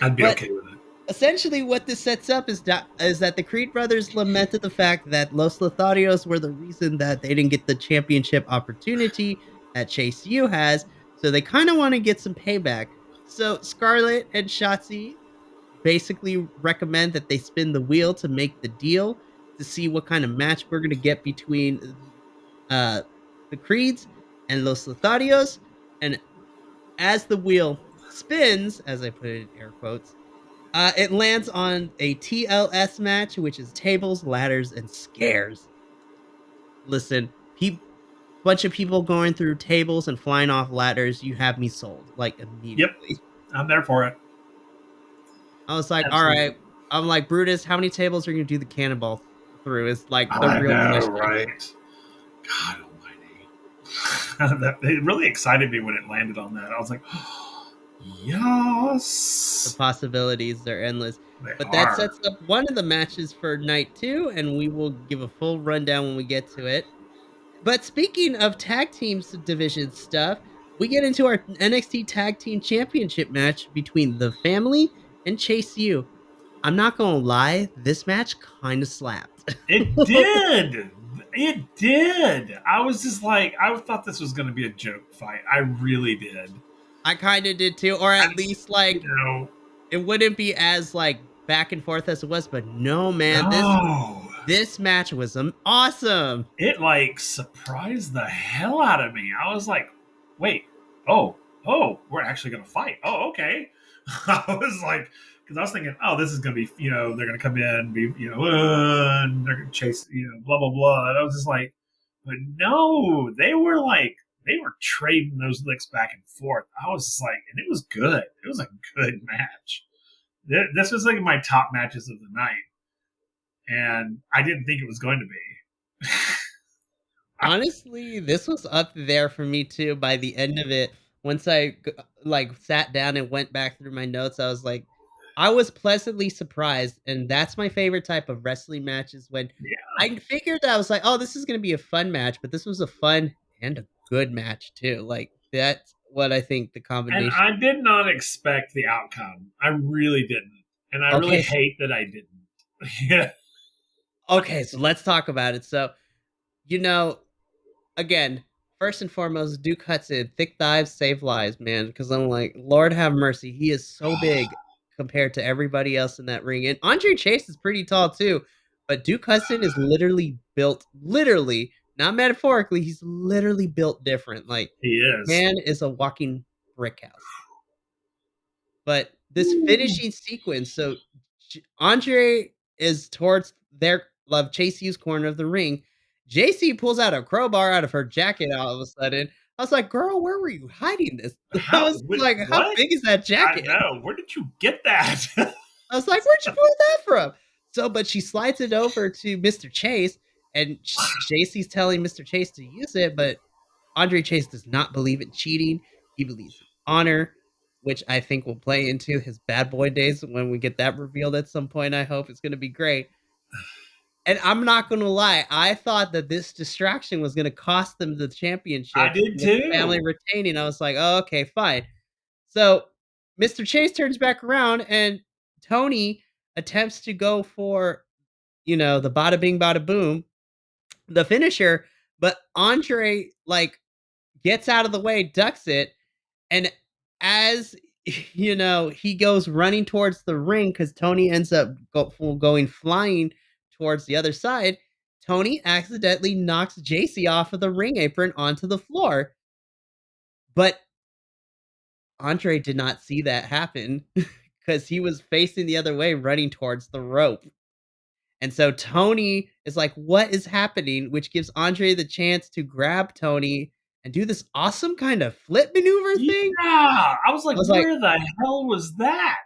I'd be But okay with it. essentially what this sets up is that the Creed brothers lamented the fact that Los Lotharios were the reason that they didn't get the championship opportunity that Chase U has, so they kind of want to get some payback. So Scarlett and Shotzi basically recommend that they spin the wheel to make the deal to see what kind of match we're going to get between uh, the Creeds and Los Lotharios. And as the wheel spins, as I put it in air quotes, it lands on a TLS match, which is tables, ladders, and scares. Listen, bunch of people going through tables and flying off ladders. You have me sold like Yep, immediately. I'm there for it. I was like, all Absolutely. right. I'm like, Brutus, how many tables are you gonna do the cannonball through? Is like the I real know, question here. right? God It really excited me when it landed on that. I was like, The yes, possibilities are endless. they But that are. sets up one of the matches for night 2, and we will give a full rundown when we get to it. But speaking of tag teams division stuff, we get into our NXT Tag Team Championship match between The Family and Chase U. I'm not gonna lie, this match kind of slapped. It did. It did. I was just like, I thought this was going to be a joke fight. I really did. I kind of did too, or I, at least you like know, it wouldn't be as like back and forth as it was. But no, man, this no. this match was awesome. It like surprised the hell out of me. I was like, wait, oh, oh, we're actually gonna fight. Oh, okay. I was like, because I was thinking, oh, this is gonna be, they're gonna come in, be, and they're gonna chase, blah blah blah. And I was just like, but no, they were trading those licks back and forth. I was just like, and it was good. It was a good match. This was like my top matches of the night, and I didn't think it was going to be. Honestly, this was up there for me too by the end of it. Once like sat down and went back through my notes, I was like I was pleasantly surprised, and that's my favorite type of wrestling matches when Yeah. I figured that I was like, "Oh, this is going to be a fun match," but this was a fun and a good match too. Like that's what I think the And combination. I did not expect the outcome. I really didn't. And I really Okay, hate that I didn't. Yeah. okay, so let's talk about it. So, you know, again, first and foremost, Duke Hudson, thick thighs save lives, man. Because I'm like, Lord have mercy, he is so big compared to everybody else in that ring. And Andre Chase is pretty tall too, but Duke Hudson is literally built, literally, not metaphorically, he's literally built different. Like, He is. man is a walking brick house. But this Ooh. finishing sequence, so Andre is towards their love Chase U's corner of the ring. JC pulls out a crowbar out of her jacket all of a sudden. I was like, "Girl, where were you hiding this?" I How? was like, "How What? big is that I jacket?" know. Where did you get that? I was like, "Where'd you pull that from?" So, but she slides it over to Mr. Chase, and JC's telling Mr. Chase to use it, but Andre Chase does not believe in cheating. He believes in honor, which I think will play into his bad boy days when we get that revealed at some point. I hope it's going to be great. And I'm not going to lie, I thought that this distraction was going to cost them the I championship did with the family too. retaining. I was like, oh, okay, fine. So Mr. Chase turns back around and Tony attempts to go for, the bada bing, bada boom, the finisher. But Andre, like, gets out of the way, ducks it, and as he goes running towards the ring because Tony ends up going flying towards the other side. Tony accidentally knocks JC off of the ring apron onto the floor, but Andre did not see that happen because he was facing the other way, running towards the rope. And so Tony is like, "What is happening?" Which gives Andre the chance to grab Tony and do this awesome kind of flip maneuver thing. Yeah. I was I like, was like, where the hell was that?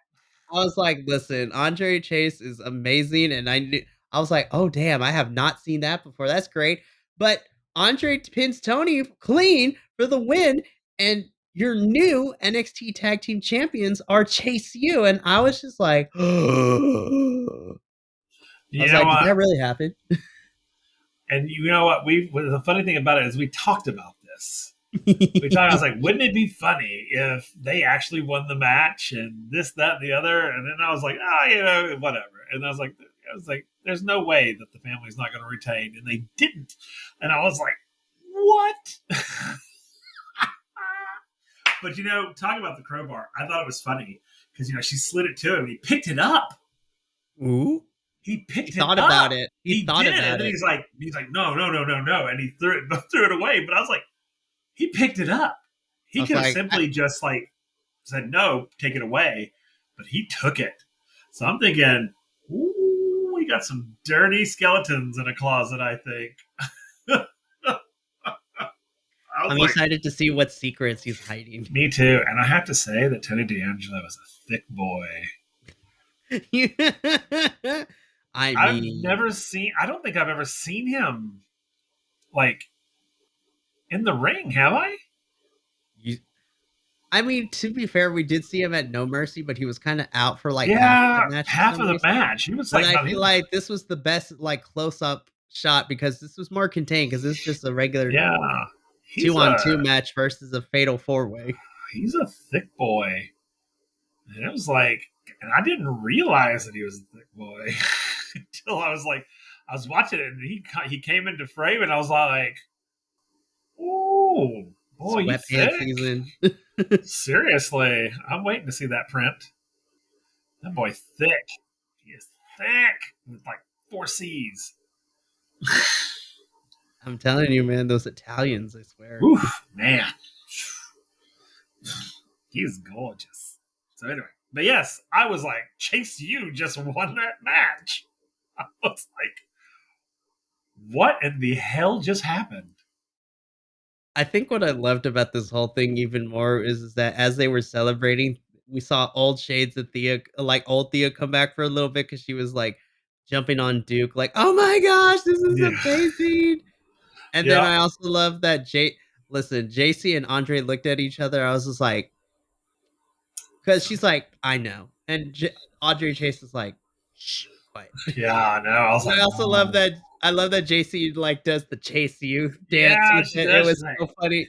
"Listen, Andre Chase is amazing," and I was like, "Oh, damn, I have not seen that before. That's great." But Andre pins Tony clean for the win, and your new NXT Tag Team Champions are Chase U, and I was just like, I You was know like, "Did what? that really happen?" And you know what? The funny thing about it is we talked about this. I was like, wouldn't it be funny if they actually won the match and this, that, and the other? And then I was like, whatever. And I was like, there's no way that the family's not going to retain, and they didn't. And I was like, what? But talking about the crowbar, I thought it was funny because she slid it to him. And he picked it up. Ooh, He he picked it thought up. about it. He He thought did, and about then it. he's like, no, no, no, no, no, and he threw it away. But I was like, he picked it up. I He was could have like, simply just said no, take it away, but he took it. So I'm thinking, ooh, we got some dirty skeletons in a closet. I think. I was I'm like, excited to see what secrets he's hiding. me too. And I have to say that Tony D'Angelo is a thick boy. I I've mean, never seen. I don't think I've ever seen him like in the ring, have I? You, I mean, to be fair, we did see him at No Mercy, but he was kind of out for like half of Yeah, that match for half some of the reason. match. He was But like I not feel in there. like this was the best like close up shot because this was more contained because this is just a regular Yeah, two he's on a two match versus a fatal four way. he's a thick boy. And it was like, and I didn't realize that he was a thick boy until I was watching it, and he came into frame, and I was like, "Oh boy, you Sweatpants thick." season. Seriously, I'm waiting to see that print. That boy thick. He is thick with like four C's. I'm telling you, man, those Italians, I swear. Oof, man, he's gorgeous. So anyway, but yes, I was like, Chase, you just won that match. I was like, what in the hell just happened? I think what I loved about this whole thing even more is that as they were celebrating, we saw old shades of Thea, like old Thea, come back for a little bit because she was like jumping on Duke, like, "Oh my gosh, this is Yeah, amazing!" And then yeah, I also love that listen, JC and Andre looked at each other. I was just like, because she's like, "I know," and Audrey Chase is like, "Shh, quiet." yeah. No, I was And like, I also love oh, that. I love that JC like does the chase you dance yeah, with she it. It does. was She's like, so funny.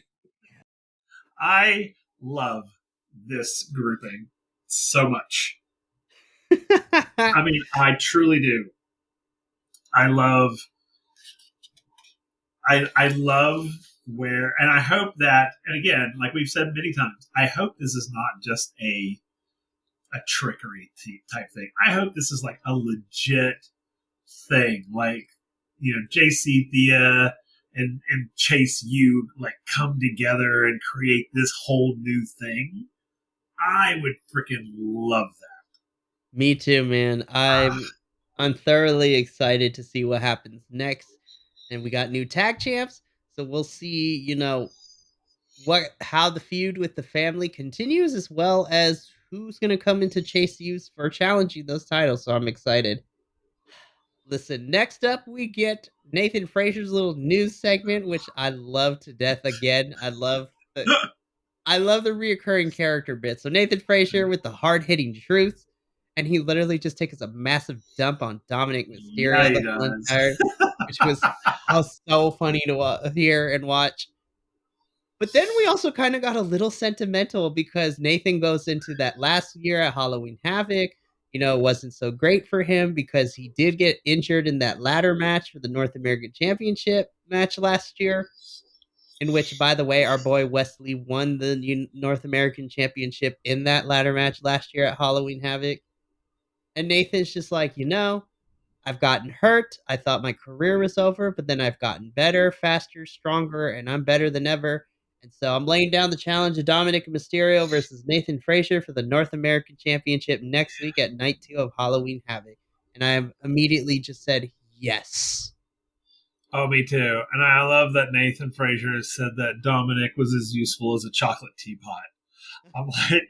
I love this grouping so much. I mean, I truly do. I love I love where, and I hope that, and again, like we've said many times, I hope this is not just a trickery type thing. I hope this is like a legit thing. Like, JC Thea and Chase U like come together and create this whole new thing. I would freaking love Me too, man. that. I'm thoroughly excited to see what happens next. And we got new tag champs, so we'll see, what how the feud with the family continues as well as who's going to come into Chase U's for challenging those titles. So I'm excited. Listen, next up we get Nathan Frazier's little news segment, which I love to death again. I love the reoccurring character bit. So Nathan Frazier with the hard hitting truths, and he literally just takes a massive dump on Dominic Yeah, Mysterio he the whole does. entire, which was so funny to hear and watch. But then we also kind of got a little sentimental because Nathan goes into that last year at Halloween Havoc. Wasn't so great for him because he did get injured in that ladder match for the North American Championship match last year, in which, by the way, our boy Wesley won the North American Championship in that ladder match last year at Halloween Havoc. And Nathan's just like, I've gotten hurt. I thought my career was over, but then I've gotten better, faster, stronger, and I'm better than ever. And so I'm laying down the challenge of Dominic Mysterio versus Nathan Frazier for the North American Championship next week at night 2 of Halloween Havoc. And I immediately just said, yes. Oh, me too. And I love that Nathan Frazier said that Dominic was as useful as a chocolate teapot. I'm like,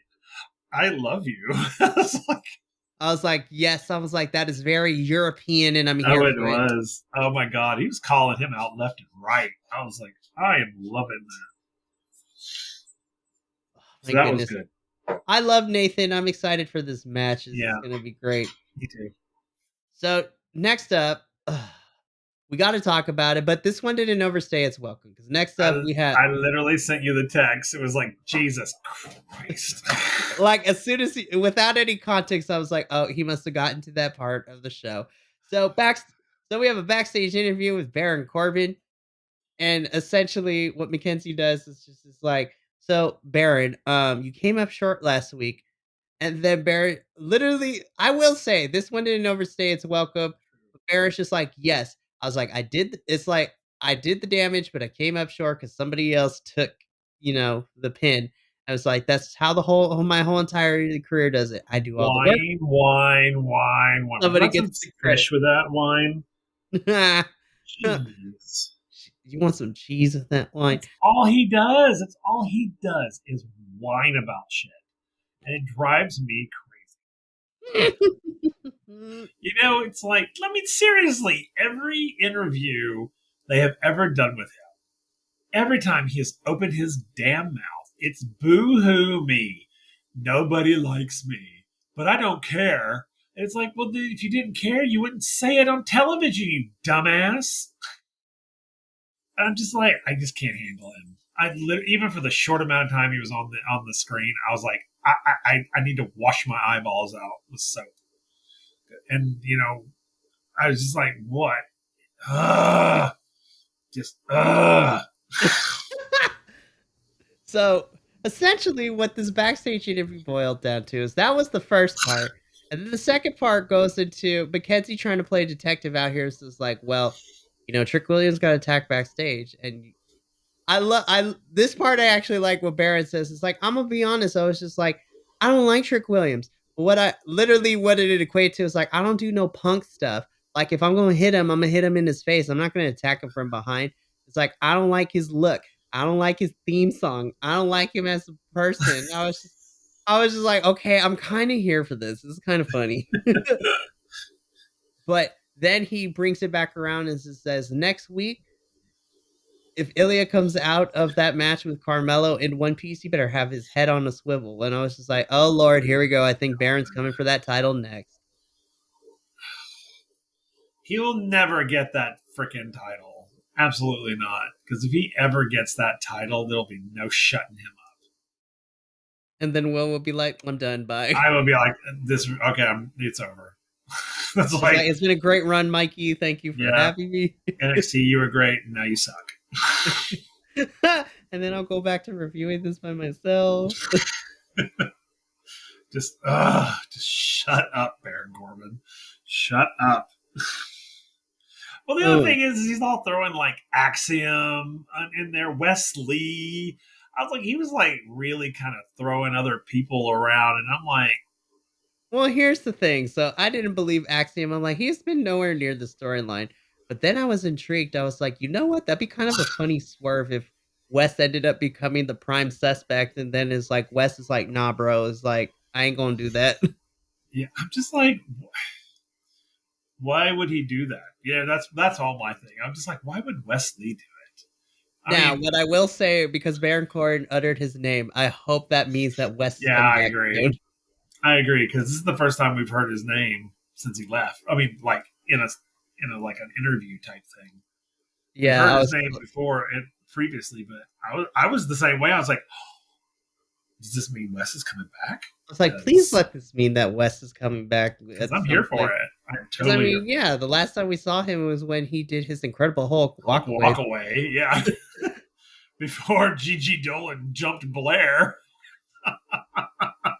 I love you. I was like, I was like, yes. I was like, that is very European, and I'm oh, here it for it. was. Oh my God. He was calling him out left and right. I was like, I am loving that. My So that was goodness. good. I love Nathan. I'm excited for this match. This is Yeah, going to be great. me too. So, next up, we got to talk about it, but this one didn't overstay its welcome because next I, up we had, I literally sent you the text. It was like, Jesus Christ. like, as soon as without any context, I was like, oh, he must have gotten to that part of the show. So, so we have a backstage interview with Baron Corbin, and essentially what Mackenzie does is like, so Baron, you came up short last week. And then Barrett literally, I will say this one didn't overstay its welcome. But Barrett's just like, yes. I was like, it's like I did the damage, but I came up short because somebody else took, the pin. I was like, that's how my whole entire career does it. I do all the work. Wine, wine, wine, wine. Somebody Want gets some the credit. fish with that wine? Jeez. You want some cheese with that wine? That's all he does. That's all he does is whine about shit. And it drives me crazy. It's like, seriously, every interview they have ever done with him, every time he has opened his damn mouth, it's boo hoo me. Nobody likes me, but I don't care. And it's like, well, dude, if you didn't care, you wouldn't say it on television, you dumbass. And I'm just like, I just can't handle him. Even for the short amount of time he was on the screen, I was like, I need to wash my eyeballs out with soap. And I was just like, what? Ugh. Just ugh. So essentially, what this backstage interview boiled down to is that was the first part, and then the second part goes into Mackenzie trying to play detective out here. So it's like, well, Trick Williams got attacked backstage, and I this part I actually like what Barrett says. It's like, I'm gonna be honest, I was just like, I don't like Trick Williams. But what it equate to is like, I don't do no punk stuff. Like if I'm gonna hit him, I'm gonna hit him in his face. I'm not gonna attack him from behind. It's like I don't like his look. I don't like his theme song. I don't like him as a person. I was just like, okay, I'm kind of here for this. This is kind of funny. But then he brings it back around and says, next week, if Ilya comes out of that match with Carmelo in one piece, he better have his head on a swivel. And I was just like, oh Lord, here we go. I think Baron's coming for that title next. He will never get that freaking title. Absolutely not. Because if he ever gets that title, there'll be no shutting him up. And then Will be like, I'm done. Bye. I will be like, it's over. That's like, it's been a great run, Mikey. Thank you for having me. NXT, you were great. Now you suck. And then I'll go back to reviewing this by myself. Just shut up, Baron Corbin. Shut up. Well, the other thing is he's all throwing like Axiom in there, Wes Lee. I was like, he was like really kind of throwing other people around, and I'm like, well, here's the thing. So I didn't believe Axiom. I'm like, he's been nowhere near the storyline. But then I was intrigued. I was like, you know what? That'd be kind of a funny swerve if Wes ended up becoming the prime suspect, and then is like Wes is like, nah, bro. It's like, I ain't gonna do that. Yeah, I'm just like, why would he do that? Yeah, that's all my thing. I'm just like, why would Wes Lee do it? What I will say, because Baron Corbin uttered his name, I hope that means that Wes. Yeah, I agree. I agree, because this is the first time we've heard his name since he left. I mean, like in a like an interview type thing. Yeah, we've heard his name before and previously, but I was the same way. I was like, does this mean Wes is coming back? I was like, please let this mean that Wes is coming back. I'm here for it. The last time we saw him was when he did his Incredible Hulk walk away. Yeah. Before Gigi Dolan jumped Blair.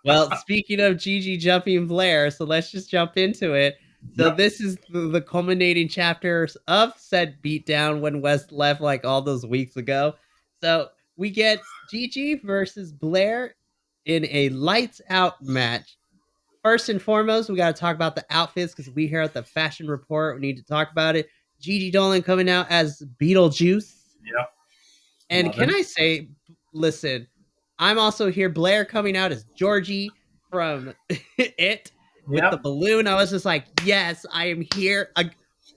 Well, speaking of Gigi jumping Blair, so let's just jump into it. So this is the culminating chapters of said beatdown when Wes left like all those weeks ago. So we get Gigi versus Blair in a lights out match. First and foremost, we got to talk about the outfits because we here at the Fashion Report, we need to talk about it. Gigi Dolan coming out as Beetlejuice. Yep. And can I say, listen, I'm also here, Blair coming out as Georgie from It with the balloon. I was just like, yes, I am here.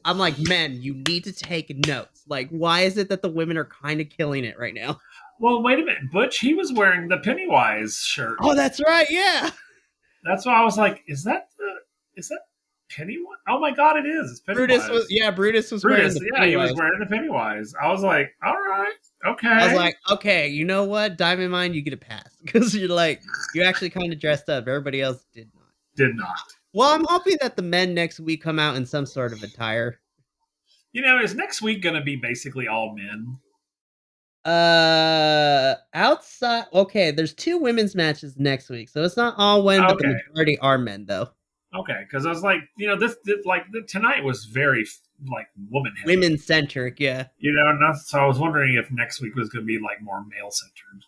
I'm like, men, you need to take notes. Like, why is it that the women are kind of killing it right now? Well, wait a minute. Butch, he was wearing the Pennywise shirt. Oh, that's right. Yeah. That's why I was like, is that Pennywise? Oh my God, it is. It's Pennywise. Brutus was wearing the Pennywise. He was wearing the Pennywise. I was like, all right, okay. I was like, okay, you know what? Diamond Mine, you get a pass. Because you're like, you actually kind of dressed up. Everybody else did not. Did not. Well, I'm hoping that the men next week come out in some sort of attire. Is next week going to be basically all men? Outside. Okay, there's 2 women's matches next week, so it's not all women, but the majority are men, though. Okay, because I was like, this tonight was very like women centric, yeah. So I was wondering if next week was going to be like more male centered.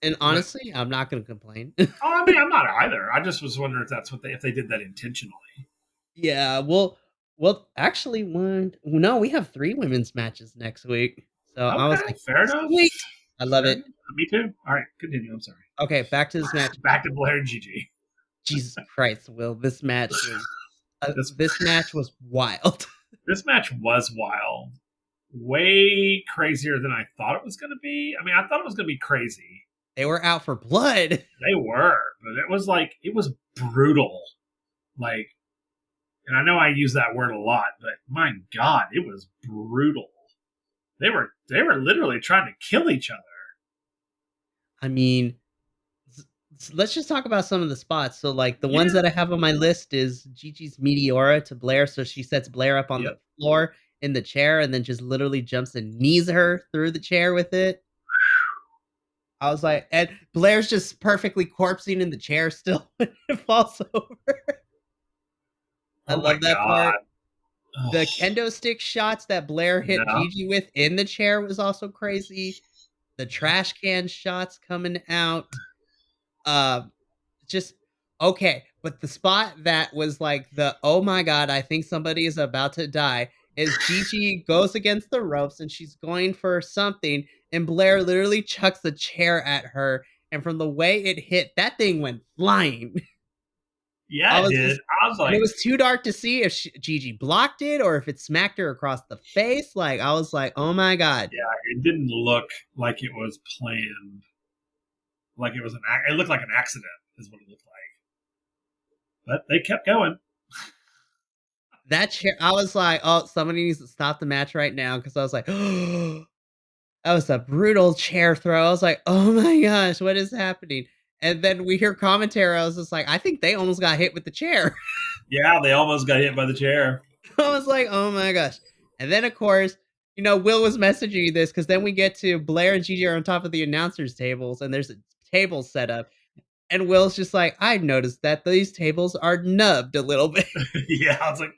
And honestly, I'm not going to complain. I mean, I'm not either. I just was wondering if that's if they did that intentionally. Yeah, well, actually, we have 3 women's matches next week. So I was like, fair enough. Sweet. I love it. Me too. All right, continue. I'm sorry. Okay, back to this match. Back to Blair and Gigi. Jesus Christ, Will! This match was wild. This match was wild. way crazier than I thought it was going to be. I mean, I thought it was going to be crazy. They were out for blood. They were, but it was brutal. Like, and I know I use that word a lot, but my God, it was brutal. They were literally trying to kill each other. I mean, let's just talk about some of the spots. So, like the ones Yeah. that I have on my list is Gigi's Meteora to Blair. So she sets Blair up on the Yep. floor in the chair and then just literally jumps and knees her through the chair with it. I was like, and Blair's just perfectly corpsing in the chair still when it falls over. I Oh my love that God. part. Oh, The kendo stick shots that Blair hit yeah. Gigi with in the chair was also crazy. The trash can shots coming out. Uh, just okay. But the spot that was like the oh my god, I think somebody is about to die is Gigi goes against the ropes and she's going for something, and Blair literally chucks the chair at her. And from the way it hit, that thing went flying. Yeah, I it was did. just, I was and it like, was too dark to see if Gigi blocked it or if it smacked her across the face. Like I was like, oh my god, yeah, it didn't look like it was planned. Like it was it looked like an accident, is what it looked like. But they kept going. that chair. I was like, oh, somebody needs to stop the match right now because I was like, oh, that was a brutal chair throw. I was like, oh my gosh, what is happening? And then we hear commentary. I was just like, I think they almost got hit with the chair. Yeah, they almost got hit by the chair. I was like, oh my gosh. And then, of course, Will was messaging you this because then we get to Blair and Gigi are on top of the announcers' tables and there's a table set up. And Will's just like, I noticed that these tables are nubbed a little bit. Yeah, I was like,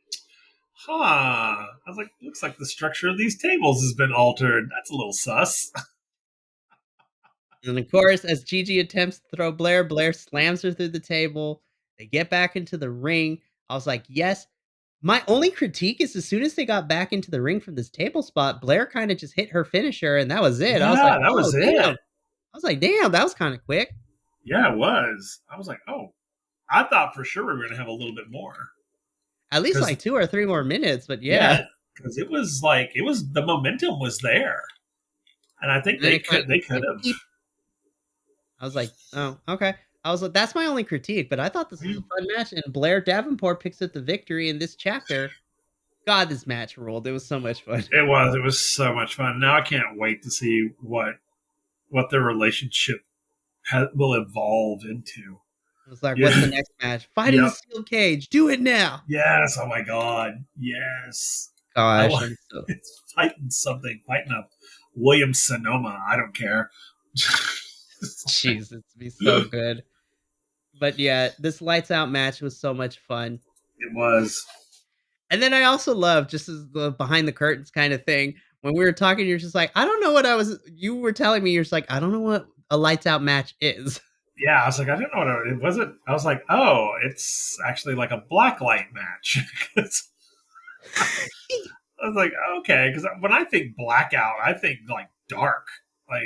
huh. I was like, looks like the structure of these tables has been altered. That's a little sus. And of course, as Gigi attempts to throw Blair, Blair slams her through the table. They get back into the ring. I was like, yes. My only critique is as soon as they got back into the ring from this table spot, Blair kind of just hit her finisher, and that was it. I was like, Yeah, that oh, was damn. it. I was like, damn, that was kind of quick. Yeah, it was. I was like, oh, I thought for sure we were going to have a little bit more. At least Because, like 2 or 3 more minutes, but yeah. yeah, because it was like, the momentum was there. And I think And then it kind of they could went have. beep. I was like, oh, okay. I was like, that's my only critique, but I thought this was a fun match. And Blair Davenport picks up the victory in this chapter. God, this match ruled. It was so much fun. It was so much fun. Now I can't wait to see what their relationship will evolve into. I was like, what's the Yeah. next match? Fight in the Yep. steel cage. Do it now. Yes. Oh my God. Yes. I Gosh, want I'm so it's fighting something, fighting a William Sonoma. I don't care. jeez, it's be so good. But yeah, this lights out match was so much fun. It was. And then I also love just as the behind the curtains kind of thing. When we were talking, you're just like, I don't know what you were telling me, you're just like, I don't know what a lights out match is. Yeah, I was like, I didn't know what it wasn't. I was like, oh, it's actually like a black light match. I was like, okay, because when I think blackout, I think like dark, like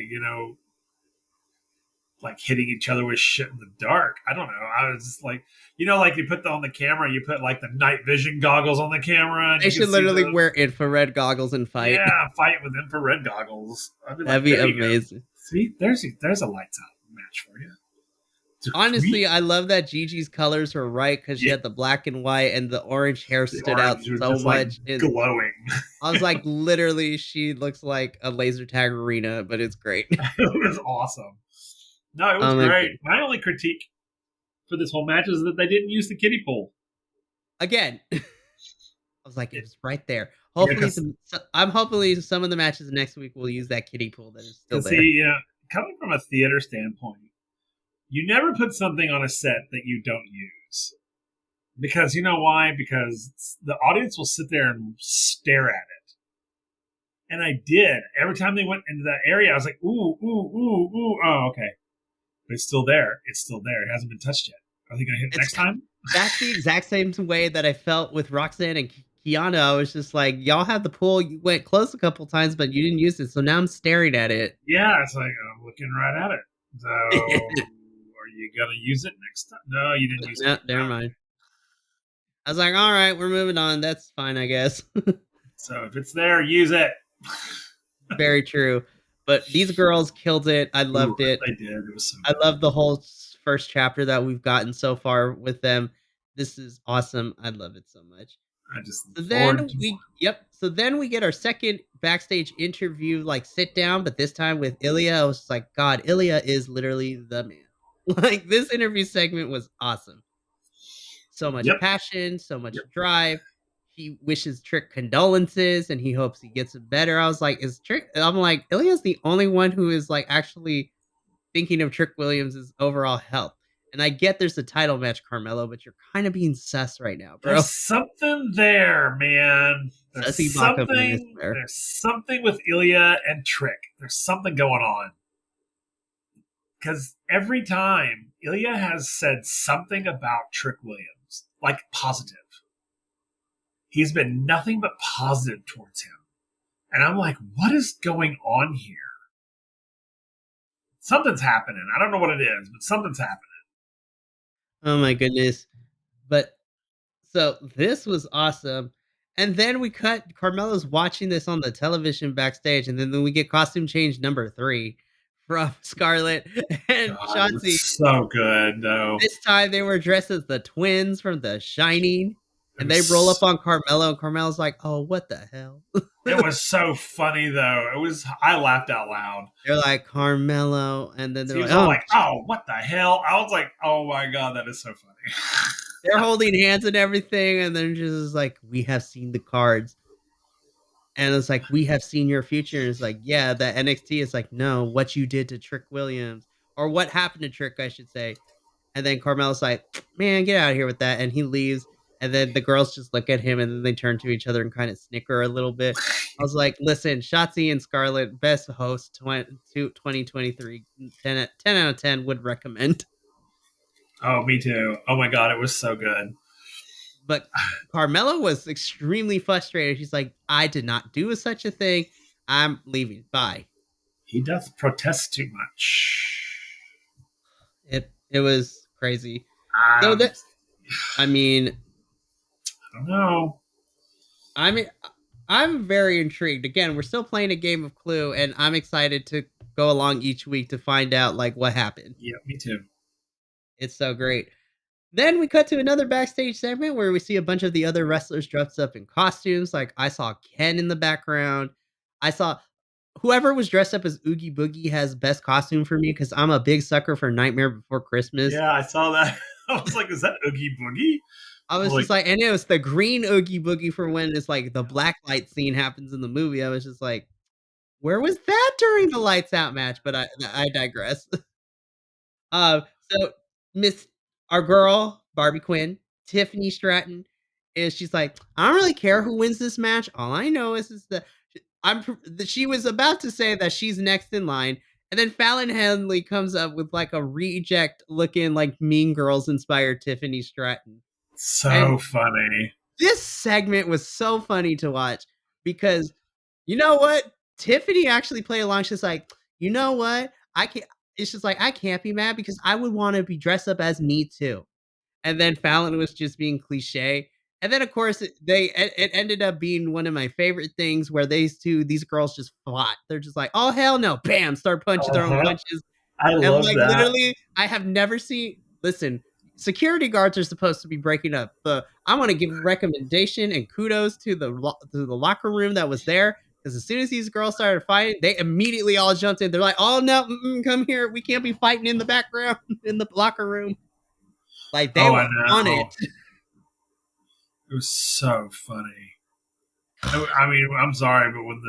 like hitting each other with shit in the dark. I don't know. I was just like, like you put on the camera, you put like the night vision goggles on the camera, and They you can should see literally the wear infrared goggles and fight. yeah fight with infrared goggles. I'd be That'd like, be there you go. amazing. See, there's a lights out match for you. Honestly, I love that Gigi's colors were right because she Yeah, had the black and white and the orange hair the stood out orange was so just like much. And glowing. I was like, literally, she looks like a laser tag arena, but it's great. It was awesome. No, it was Oh my great. goodness. My only critique for this whole match is that they didn't use the kiddie pool. Again, I was like, it It, was right there. yeah, Hopefully, I'm hopefully some of the matches next week will use that kiddie pool that is still because see, there. coming from a theater standpoint, you never put something on a set that you don't use. Because you know why? Because the audience will sit there and stare at it. And I did. Every time they went into that area, I was like, ooh, ooh, ooh, ooh. Oh, okay. But it's still there. It's still there. It hasn't been touched yet. Are they going to hit it It's next time? That's the exact same way that I felt with Roxanne and Kiana. I was just like, y'all have the pool. You went close a couple times, but you didn't use it. So now I'm staring at it. Yeah, it's like, I'm looking right at it. So, are you going to use it next time? No, you didn't use it. No, never mind. I was like, all right, we're moving on. That's fine, I guess. So, if it's there, use it. Very true. But these girls killed it. I Ooh, loved it. they did. It was so I good. love the whole first chapter that we've gotten so far with them. This is awesome. I love it so much. I just look So forward then to we yep. So then we get our second backstage interview, like sit down, but this time with Ilya. I was just like, God, Ilya is literally the man. Like this interview segment was awesome. So much Yep. passion, so Yep. much drive. He wishes Trick condolences and he hopes he gets it better. I was like, is Trick I'm like, Ilya's the only one who is like actually thinking of Trick Williams' overall health. And I get there's a title match, Carmelo, but you're kind of being sus right now, There's bro. something there, man. There's Sussy Baka man, I something. swear. There's something with Ilya and Trick. There's something going on because every time Ilya has said something about Trick Williams, like positive, he's been nothing but positive towards him. And I'm like, what is going on here? Something's happening. I don't know what it is, but something's happening. Oh my goodness. But so this was awesome. And then we cut Carmelo's watching this on the television backstage, and then we get costume change number 3 from Scarlett and God, it Shotzi. was so good, though. This time they were dressed as the twins from The Shining, It and they roll up was on Carmelo, and Carmelo's like, "Oh, what the hell?" it was so funny though. It was I laughed out loud. They're like, "Carmelo," and then they're He like, was all "Oh." like, "Oh, what the hell?" I was like, "Oh my god, that is so funny." They're holding hands and everything, and then just like, "We have seen the cards." And it's like, "We have seen your future." And it's like, "Yeah, the NXT." Is like, "No, what you did to Trick Williams, or what happened to Trick, I should say." And then Carmelo's like, "Man, get out of here with that." And he leaves. And then the girls just look at him and then they turn to each other and kind of snicker a little bit. I was like, listen, Shotzi and Scarlett, best host 2023, 10 out of 10 would recommend. Oh, me too. Oh my god, it was so good. But Carmelo was extremely frustrated. She's like, I did not do such a thing. I'm leaving. Bye. He doth protest too much. It was crazy. So Um, that I mean, I don't know. I mean, I'm very intrigued. Again, we're still playing a game of Clue, and I'm excited to go along each week to find out like what happened. Yeah, me too. It's so great. Then we cut to another backstage segment where we see a bunch of the other wrestlers dressed up in costumes. Like I saw Ken in the background. I saw whoever was dressed up as Oogie Boogie has best costume for me because I'm a big sucker for Nightmare Before Christmas. Yeah, I saw that. I was like, "Is that Oogie Boogie?" I I was was like, just like, and it was the green Oogie Boogie for when it's like the black light scene happens in the movie. I was just like, where was that during the lights out match? But I digress. So Miss our girl, Barbie Quinn, Tiffany Stratton, is she's like, "I don't really care who wins this match. All I know is that she was about to say that she's next in line, and then Fallon Henley comes up with like a reject looking like Mean Girls inspired Tiffany Stratton. so And funny. this segment was so funny to watch because you know what? Tiffany actually played along. She's like, you know what? I can't. It's just like I can't be mad because I would want to be dressed up as me too. And then Fallon was just being cliche. And then of course it ended up being one of my favorite things where these girls just fought. They're just like, oh hell no, bam, start punching Uh their own huh. punches. I And, love like, that. literally, I have never seen listen, security guards are supposed to be breaking up. I wanna give recommendation and kudos to the locker room that was there, because as soon as these girls started fighting, they immediately all jumped in. They're like, "Oh, no, come here. We can't be fighting in the background in the locker room." Like, they Oh, I were on it. know. It was so funny. I mean, I'm sorry, but when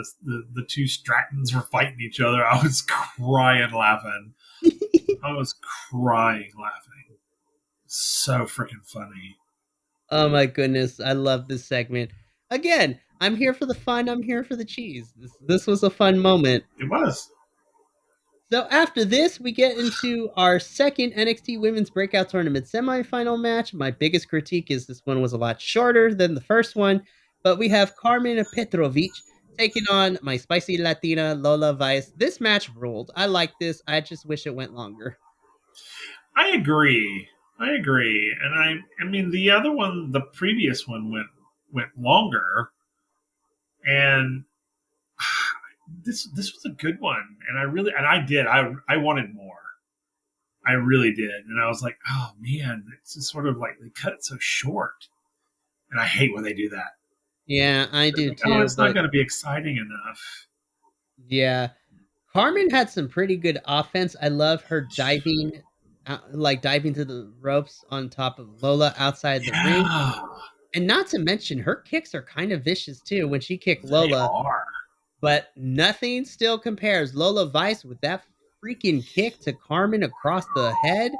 the two Strattons were fighting each other, I was crying laughing. I was crying laughing. So freaking funny. Oh my goodness, I love this segment. Again, I'm here for the fun, I'm here for the cheese. This was a fun moment. It was. So after this, we get into our second NXT Women's Breakout Tournament semifinal match. My biggest critique is this one was a lot shorter than the first one, but we have Carmen Petrovic taking on my spicy Latina Lola Vice. This match ruled. I like this. I just wish it went longer. I agree. I agree. And I mean the other one, the previous one went longer, and this was a good one, and I wanted more. I really did, and I was like, oh man, it's just sort of like they cut it so short, and I hate when they do that. Yeah, I It's do like, oh, too, it's not but going to be exciting enough. yeah. Carmen had some pretty good offense. I love her diving, like diving to the ropes on top of Lola outside the ring. Yeah, And not to mention, her kicks are kind of vicious too when she kicked they Lola, are. but nothing still compares. Lola Vice with that freaking kick to Carmen across the head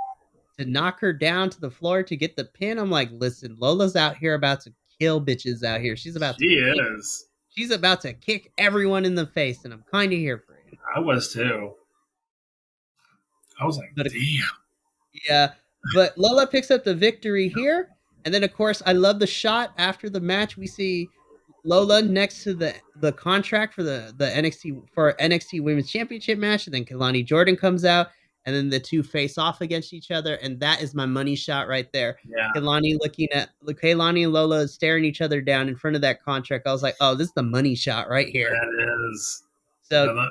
to knock her down to the floor to get the pin. I'm like, listen, Lola's out here about to kill bitches out here. She is. She's about to kick everyone in the face, and I'm kind of here for it. I was too. I was like, But damn. yeah, but Lola picks up the victory here, and then of course I love the shot after the match. We see Lola next to the contract for the NXT for NXT Women's Championship match, and then Kalani Jordan comes out, and then the two face off against each other, and that is my money shot right there. Yeah, Kalani and Lola staring each other down in front of that contract. I was like, oh, this is the money shot right here. that is. So Yeah, that,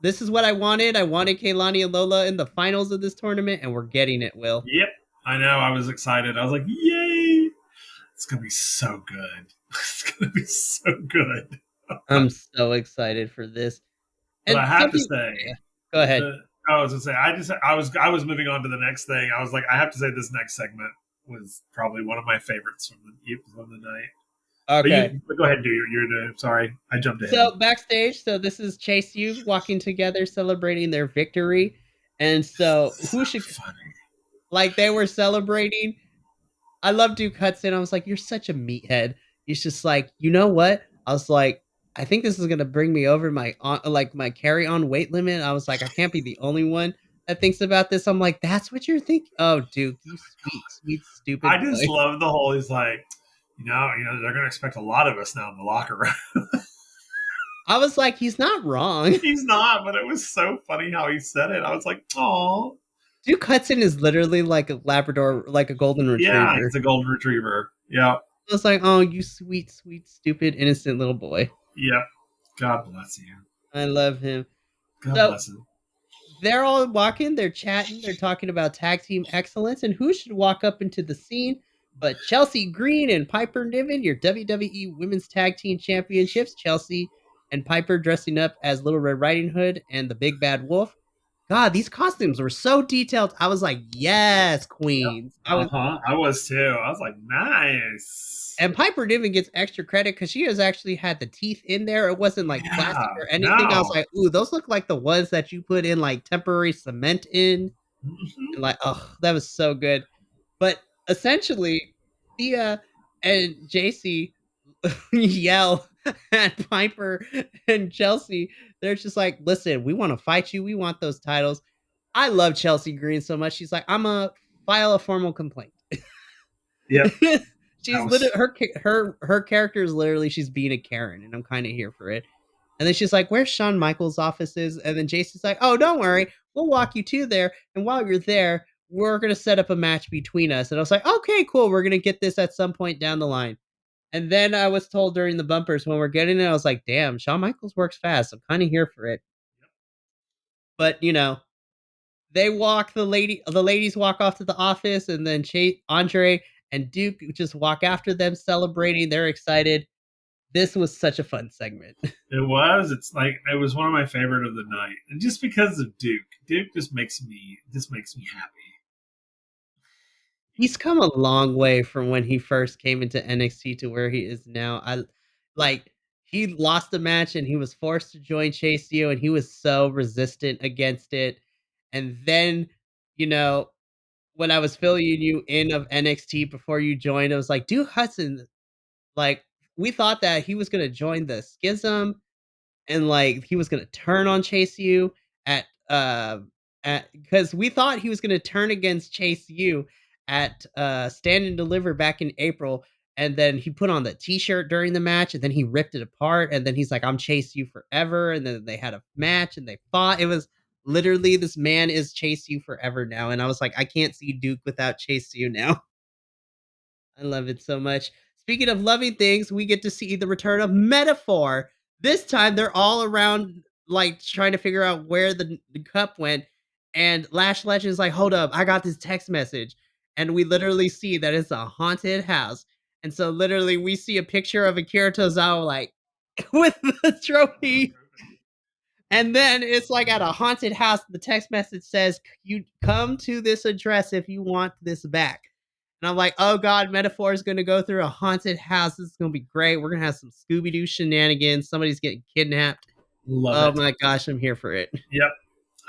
this is what I wanted. I wanted Kalani and Lola in the finals of this tournament, and we're getting it, Will. yep. I know. I was excited. I was like, yay! It's gonna be so good. It's gonna be so good. I'm so excited for this. But And I have to something say, yeah, go ahead. the I was gonna say, I was moving on to the next thing. I was like, I have to say, this next segment was probably one of my favorites from the night. Okay. But go ahead and do sorry, I jumped ahead. So backstage, so this is Chase U walking together celebrating their victory. And so So who should funny. like they were celebrating. I love Duke Hudson. I was like, you're such a meathead. He's just like, you know what? I was like, I think this is gonna bring me over my like my carry on weight limit. I was like, I can't be the only one that thinks about this. I'm like, that's what you're thinking. Oh, Duke, you sweet, sweet, I stupid just boy. love the whole. He's like, they're gonna expect a lot of us now in the locker room. I was like, he's not wrong. He's not, but it was so funny how he said it. I was like, oh, Duke Hudson is literally like a Labrador, like a golden yeah, retriever. he's a golden retriever. Yeah, I was like, oh, you sweet, sweet, stupid, innocent little boy. yep. God bless you. I love him. God So bless him. they're all walking, they're chatting, they're talking about tag team excellence and who should walk up into the scene but Chelsea Green and Piper Niven, your WWE Women's Tag Team Championships. Chelsea and Piper dressing up as Little Red Riding Hood and the Big Bad Wolf. God, these costumes were so detailed. I was like, yes, Yep. queens. I Uh was huh. I was too. I was like, nice. And Piper Niven gets extra credit because she has actually had the teeth in there. It wasn't like plastic Yeah. or anything. I was No. like, ooh, those look like the ones that you put in like temporary cement in. Hmm. And like, oh, that was so good. But essentially, Thea and JC yell at Piper and Chelsea. They're just like, listen, we want to fight you. We want those titles. I love Chelsea Green so much. She's like, I'm a file a formal complaint. Yep. That She's literally was. her character is literally she's being a Karen, and I'm kind of here for it. And then she's like, "Where's Shawn Michaels' offices?" And then Jason's like, "Oh, don't worry, we'll walk you to there. And while you're there, we're gonna set up a match between us." And I was like, "Okay, cool. We're gonna get this at some point down the line." And then I was told during the bumpers when we're getting it, I was like, "Damn, Shawn Michaels works fast. I'm kind of here for it." But the ladies walk off to the office, and then Andre and Duke just walk after them celebrating. They're excited. This was such a fun segment. It was. It's like it was one of my favorite of the night, and just because of Duke. Duke just makes me happy. He's come a long way from when he first came into NXT to where he is now. I like he lost the match and he was forced to join Chase U and he was so resistant against it. And then, you know, when I was filling you in of NXT before you joined, I was like, Duke Hudson, like we thought that he was gonna join the schism and like he was gonna turn on Chase U at because we thought he was gonna turn against Chase U at Stand and Deliver back in April, and then he put on the T-shirt during the match, and then he ripped it apart, and then he's like, "I'm Chase U forever," and then they had a match and they fought. It was literally this man is Chase U forever now, and I was like, I can't see Duke without Chase U now. I love it so much. Speaking of loving things, we get to see the return of Metaphor. This time they're all around, like, trying to figure out where the cup went, and Lash Legend's like, "Hold up, I got this text message." And we literally see that it's a haunted house. And so literally we see a picture of Akira Tozawa, like, with the trophy. And then it's like at a haunted house, the text message says, "You come to this address if you want this back." And I'm like, "Oh god, Metaphor is gonna go through a haunted house. This is gonna be great. We're gonna have some Scooby Doo shenanigans. Somebody's getting kidnapped." Love Oh it. my gosh, I'm here for it. Yep.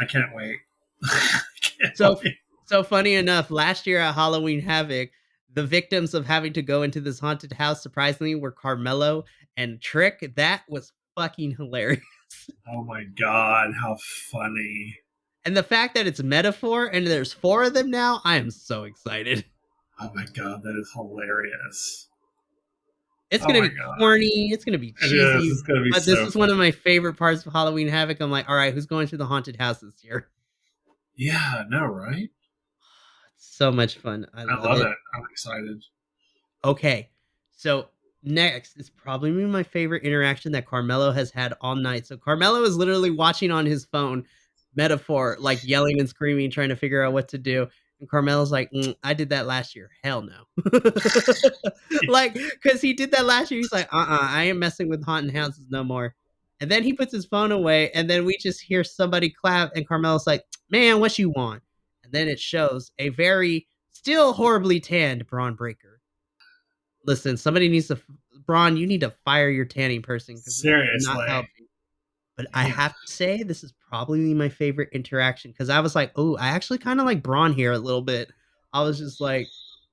I can't wait. I can't So wait. so funny enough, last year at Halloween Havoc, the victims of having to go into this haunted house surprisingly were Carmelo and Trick. That was fucking hilarious. Oh my god, how funny. And the fact that it's Metaphor and there's 4 of them now, I am so excited. Oh my god, that is hilarious. It's Oh gonna my be god. corny, it's gonna be It is. cheesy, It's gonna be but this so is one of funny. my favorite parts of Halloween Havoc. I'm like, "All right, who's going to the haunted house this year?" Yeah, no, right? It's so much fun. I I love love it. it. I'm excited. Okay, so next is probably my favorite interaction that Carmelo has had all night. So Carmelo is literally watching on his phone, Metaphor, like yelling and screaming, trying to figure out what to do. And Carmelo's like, I did that last year. Hell no. Like, because he did that last year. He's like, I ain't messing with haunted houses no more. And then he puts his phone away, and then we just hear somebody clap, and Carmelo's like, man, what you want? And then it shows a very, still horribly tanned Braun Breaker. Listen, somebody needs to Braun, you need to fire your tanning person because this is not Seriously. helping. But I Damn. have to say this is probably my favorite interaction because I was like, "Oh, I actually kind of like Braun here a little bit." I was just like,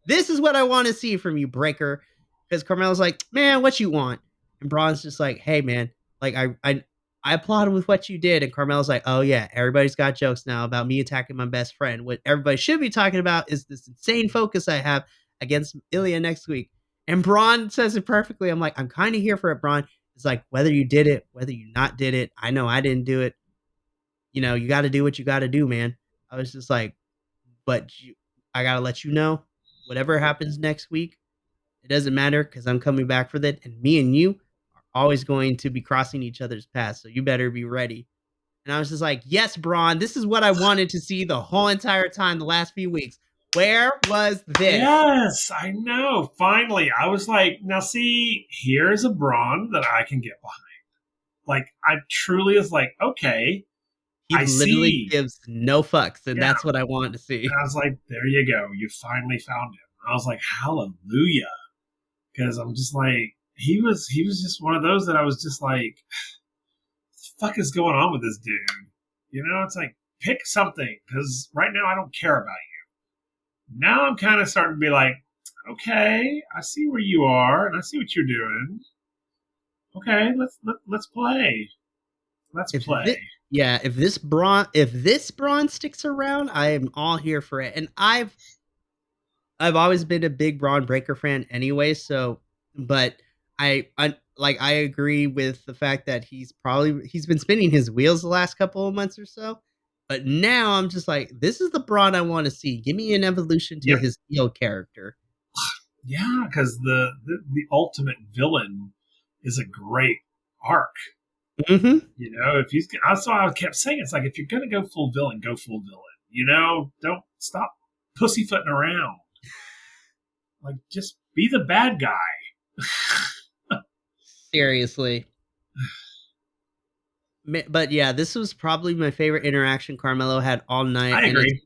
"This is what I want to see from you, Breaker." Because Carmelo's like, "Man, what you want?" And Braun's just like, "Hey, man, like I applaud with what you did." And Carmelo's like, "Oh yeah, everybody's got jokes now about me attacking my best friend. What everybody should be talking about is this insane focus I have against Ilya next week." And Braun says it perfectly. I'm like, "I'm kind of here for it, Braun." It's like whether you did it, whether you not did it. I know I didn't do it. You know, you got to do what you got to do, man. I was just like, I got to let you know, whatever happens next week, it doesn't matter because I'm coming back for that. And me and you are always going to be crossing each other's paths. So you better be ready. And I was just like, yes, Braun, this is what I wanted to see the whole entire time, the last few weeks. Where was this? Yes, I know. Finally, I was like, now see, here's a Braun that I can get behind. Like, I truly was like, okay, He I literally see. gives no fucks. And Yeah. that's what I wanted to see. And I was like, there you go. You finally found him. I was like, hallelujah. Because I'm just like, he was just one of those that I was just like, what the fuck is going on with this dude? You know, it's like, pick something. Because right now I don't care about you. Now I'm kind of starting to be like, okay, I see where you are and I see what you're doing. Okay, let's play. Let's If play. this, yeah, if this Braun sticks around, I am all here for it. And I've always been a big Braun Breaker fan anyway, so but I agree with the fact that he's been spinning his wheels the last couple of months or so. But now I'm just like, this is the Braun I want to see. Give me an evolution to Yep. his heel character. Yeah, because the ultimate villain is a great arc. Mm-hmm. You know, if he's that's why I kept saying it's like if you're gonna go full villain, go full villain. You know, don't stop pussyfooting around. Like just be the bad guy. Seriously. But yeah, this was probably my favorite interaction Carmelo had all night, I agree.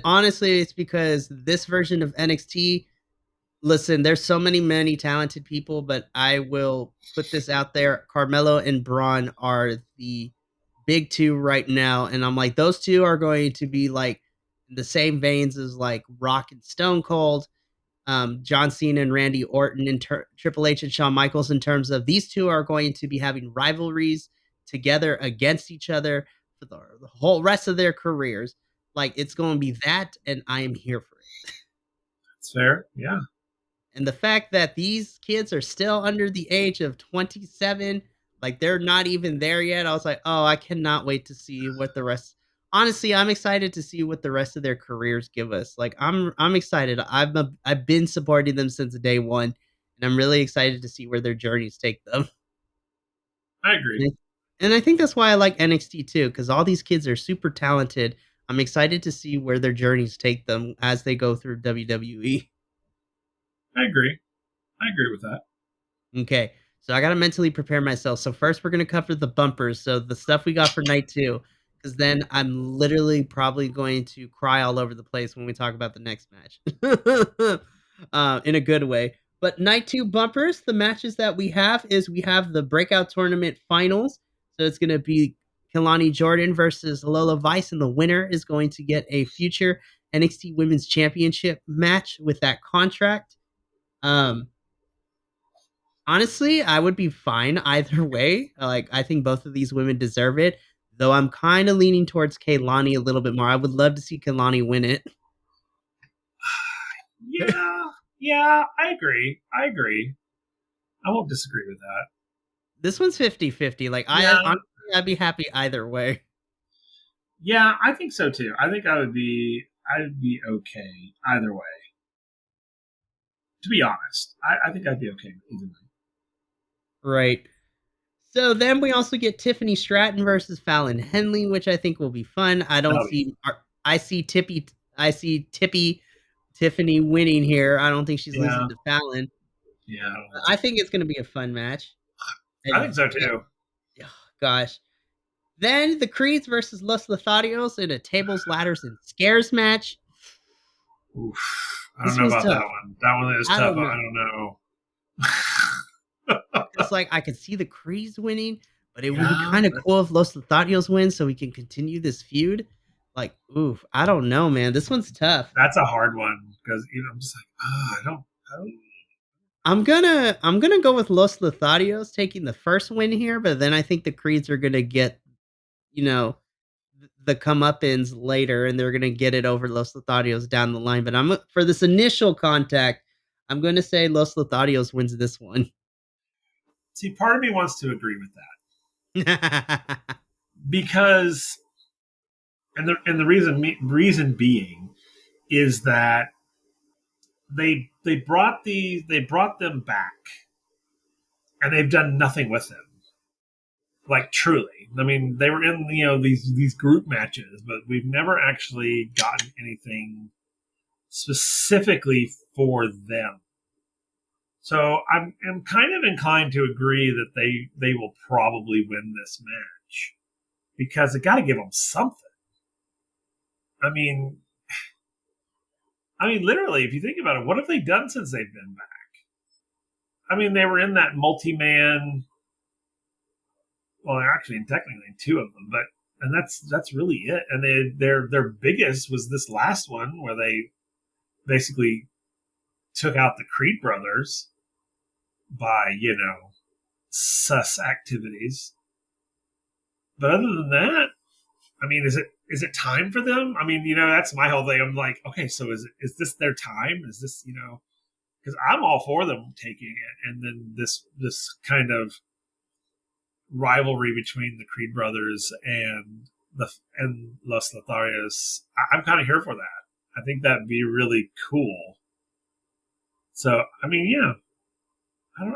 honestly, it's because this version of NXT. Listen, there's so many talented people, but I will put this out there: Carmelo and Braun are the big two right now, and I'm like, those two are going to be like in the same veins as like Rock and Stone Cold, John Cena and Randy Orton, and Triple H and Shawn Michaels. In terms of these two are going to be having rivalries together against each other for the whole rest of their careers. Like it's going to be that, and I am here for it. It's fair. Yeah. And the fact that these kids are still under the age of 27, like they're not even there yet. I was like, oh, I cannot wait to see what the rest. Honestly, I'm excited to see what the rest of their careers give us. Like I'm excited. I've been supporting them since day one, and I'm really excited to see where their journeys take them. I agree. And I think that's why I like NXT too, because all these kids are super talented. I'm excited to see where their journeys take them as they go through WWE. I agree. I agree with that. Okay, so I gotta mentally prepare myself. So first, we're gonna cover the bumpers. So the stuff we got for night two, because then I'm literally probably going to cry all over the place when we talk about the next match, in a good way. But night two bumpers, the matches that we have the breakout tournament finals. So it's gonna be Kelani Jordan versus Lola Vice, and the winner is going to get a future NXT Women's Championship match with that contract. Um, Honestly, I would be fine either way. Like, I think both of these women deserve it, though I'm kinda leaning towards Kaylani a little bit more. I would love to see Kaylani win it. Yeah, yeah, I agree. I agree. I won't disagree with that. This one's 50-50. Like, I Yeah, honestly, I'd be happy either way. yeah, I think so too. I think I'd be okay either way. To be honest, I think I'd be okay either way. Right. So then we also get Tiffany Stratton versus Fallon Henley, which I think will be fun. That'll be I see Tippy Tiffany winning here. I don't think she's yeah, losing to Fallon. yeah. I don't think so. I think it's gonna be a fun match. I think And so too. oh, gosh. Then the Creeds versus Los Lotharios in a tables, ladders, and scares match. Oof. I don't This know one's about that tough. one. That one is I tough. don't I know. don't know. It's like I could see the Creeds winning, but it would be Yeah, kind of cool if Los Lotharios win so we can continue this feud. Like, oof, I don't know, man. This one's tough. that's a hard one because I'm just like, I don't. I'm gonna go with Los Lotharios taking the first win here, but then I think the Creeds are gonna get, you know, the comeuppance later, and they're gonna get it over Los Lotharios down the line. But I'm for this initial contact, I'm gonna say Los Lotharios wins this one. See, part of me wants to agree with that because, and the reason being is that they brought them back and they've done nothing with them. Like truly, I mean, they were in these group matches, but we've never actually gotten anything specifically for them. So I'm kind of inclined to agree that they will probably win this match because they got to give them something. I mean, literally, if you think about it, what have they done since they've been back? I mean, they were in that multi-man. Well, they're actually technically two of them, but and that's really it. And their biggest was this last one where they basically took out the Creed brothers by sus activities. But other than that, I mean, is it time for them? I mean, that's my whole thing. I'm like, okay, so is this their time? Is this because I'm all for them taking it, and then this kind of rivalry between the Creed brothers and Los Lotharios. I'm kind of here for that. I think that'd be really cool. So I mean, yeah,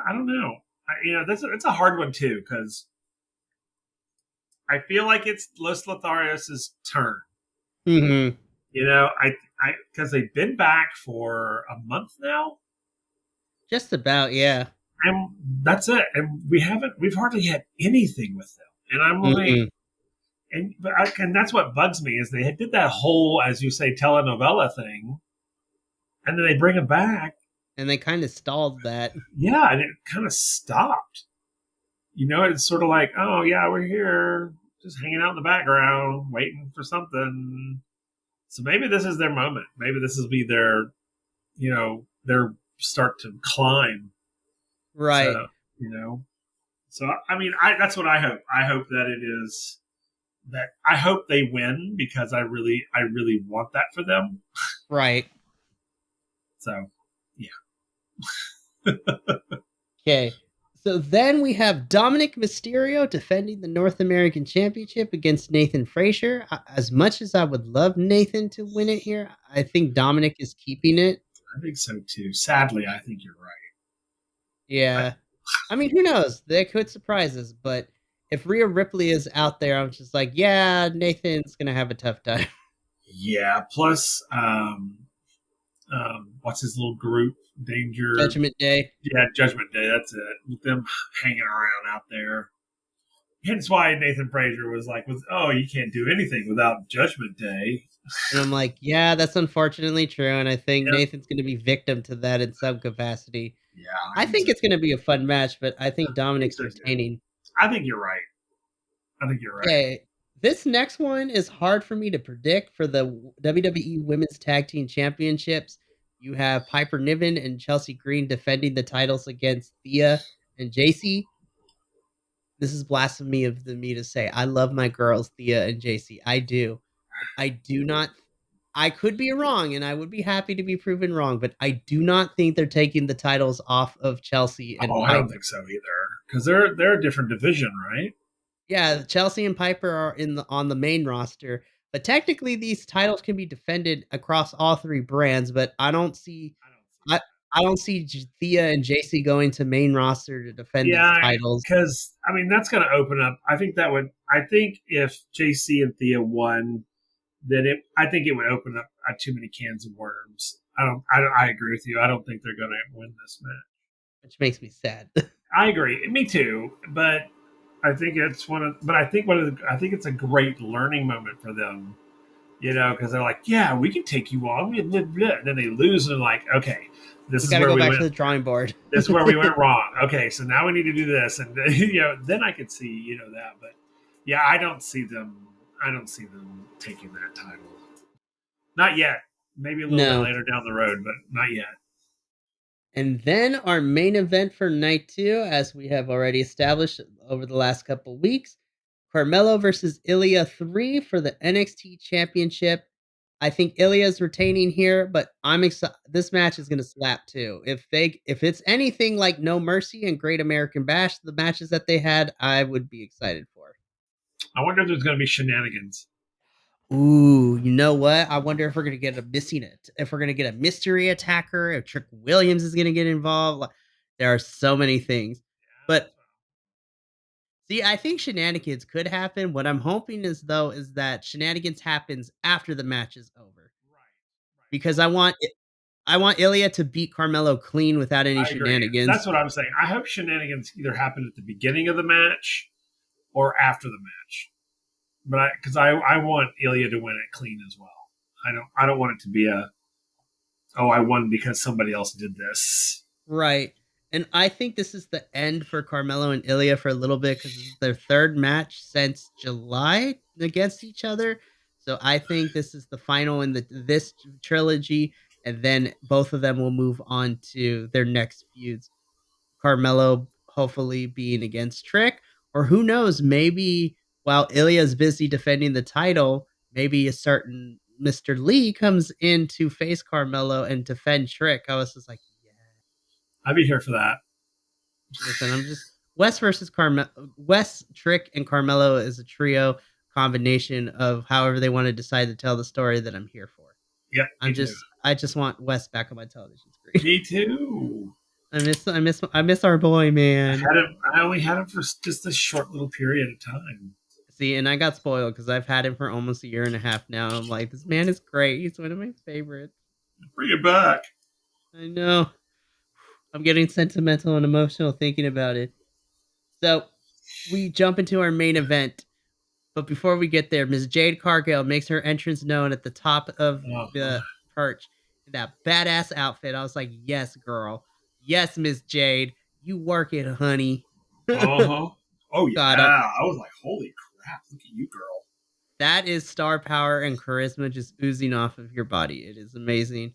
I don't know. It's a hard one too because I feel like it's Los Lotharios' turn. hmm I because they've been back for a month now, Just about, yeah. and that's it. And we've hardly had anything with them. And I'm like, hmm and that's what bugs me is they did that whole, as you say, telenovela thing, and then they bring them back, And they kind of stalled that. yeah, and it kind of stopped. It's sort of like, oh yeah, we're here, just hanging out in the background, waiting for something. So maybe this is their moment. Maybe this will be their start to climb. Right, So you know, so I mean, that's what I hope. I hope that it is that I hope they win because I really want that for them. right. So yeah, Okay. So then we have Dominic Mysterio defending the North American Championship against Nathan Frazier. As much as I would love Nathan to win it here, I think Dominic is keeping it. I think so too. Sadly, I think you're right. I, Yeah. I mean, who knows? They could surprise us, but if Rhea Ripley is out there, I'm just like, yeah, Nathan's gonna have a tough time. Yeah. Plus, what's his little group? Danger. Judgment Day. Yeah, Judgment Day. That's it. With them hanging around out there. Hence why Nathan Frazier was like, "Oh, you can't do anything without Judgment Day." And I'm like, yeah, that's unfortunately true. And I think Yep. Nathan's going to be victim to that in some capacity. Yeah, I I think think so it's too. going to be a fun match, but I think I think Dominic's so too. retaining. I think you're right. I think you're right. Okay. This next one is hard for me to predict for the WWE Women's Tag Team Championships. You have Piper Niven and Chelsea Green defending the titles against Thea and JC. This is blasphemy of me to say. I love my girls, Thea and JC. I do. But I do not. I could be wrong, and I would be happy to be proven wrong, but I do not think they're taking the titles off of Chelsea and Oh, I don't Piper. think so either. Because they're a different division, right? Yeah, Chelsea and Piper are in the on the main roster, but technically these titles can be defended across all three brands. But I don't see I, I don't see Thea and JC going to main roster to defend these Yeah, titles. because I mean that's going to open up. I think that would. I think if JC and Thea won, then it. I think it would open up too many cans of worms. I don't. I agree with you. I don't think they're going to win this match. Which makes me sad. I agree. Me too. But I think it's one of. But I think one of. I think it's a great learning moment for them. Because they're like, yeah, we can take you on. Blah, blah, blah. And then they lose, and they're like, okay, this We is got to where go we back went. to the drawing board. This is where we went wrong. Okay, so now we need to do this, and then I could see that. But yeah, I don't see them. I don't see them taking that title. Not yet. Maybe a little bit No. later down the road, but not yet. And then our main event for night two, as we have already established over the last couple weeks, Carmelo versus Ilya 3 for the NXT Championship. I think Ilya's retaining here, but I'm excited. This match is going to slap too. If it's anything like No Mercy and Great American Bash, the matches that they had, I would be excited for. I wonder if there's going to be shenanigans. Ooh, you know what? I wonder if we're gonna get a missing it. If we're gonna get a mystery attacker, if Trick Williams is gonna get involved. There are so many things. But see, I think shenanigans could happen. What I'm hoping is though is that shenanigans happens after the match is over. Right. Because I want Ilya to beat Carmelo clean without any I agree. That's shenanigans. what I'm saying. I hope shenanigans either happen at the beginning of the match or after the match. But I want Ilya to win it clean as well. I don't want it to be a I won because somebody else did this. Right. And I think this is the end for Carmelo and Ilya for a little bit because this is their third match since July against each other. So I think this is the final in this trilogy, and then both of them will move on to their next feuds. Carmelo hopefully being against Trick, or who knows, maybe while Ilya's busy defending the title, maybe a certain Mr. Lee comes in to face Carmelo and defend Trick. I was just like, yeah. I'd be here for that. Listen, I'm just Wes versus Carmelo. Wes, Trick, and Carmelo is a trio combination of however they want to decide to tell the story that I'm here for. Yep, me too. I just want Wes back on my television screen. Me too. I miss our boy, man. I only had him for just a short little period of time. See, and I got spoiled because I've had him for almost a year and a half now. I'm like, this man is great. He's one of my favorites. Bring it back. I know. I'm getting sentimental and emotional thinking about it. So we jump into our main event. But before we get there, Ms. Jade Cargill makes her entrance known at the top of Uh the perch in that badass outfit. I was like, yes, girl. Yes, Miss Jade. You work it, honey. huh. Oh yeah. God, I was like, holy crap! Look at you, girl. that is star power and charisma just oozing off of your body. It is amazing.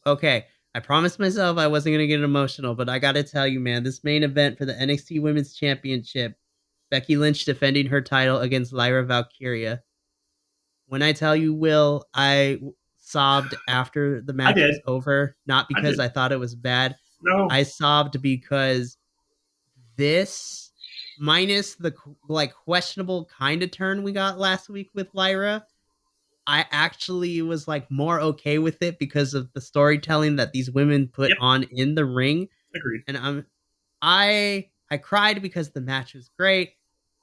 Okay, I promised myself I wasn't going to get emotional, but I got to tell you, man, this main event for the NXT Women's Championship, Becky Lynch defending her title against Lyra Valkyria. When I tell you, Will, sobbed after the I match did. was over, not I because did. I thought it was bad. No. I sobbed because this, minus the like questionable kind of turn we got last week with Lyra, I actually was like more okay with it because of the storytelling that these women put Yep. on in the ring. Agreed. And I cried because the match was great.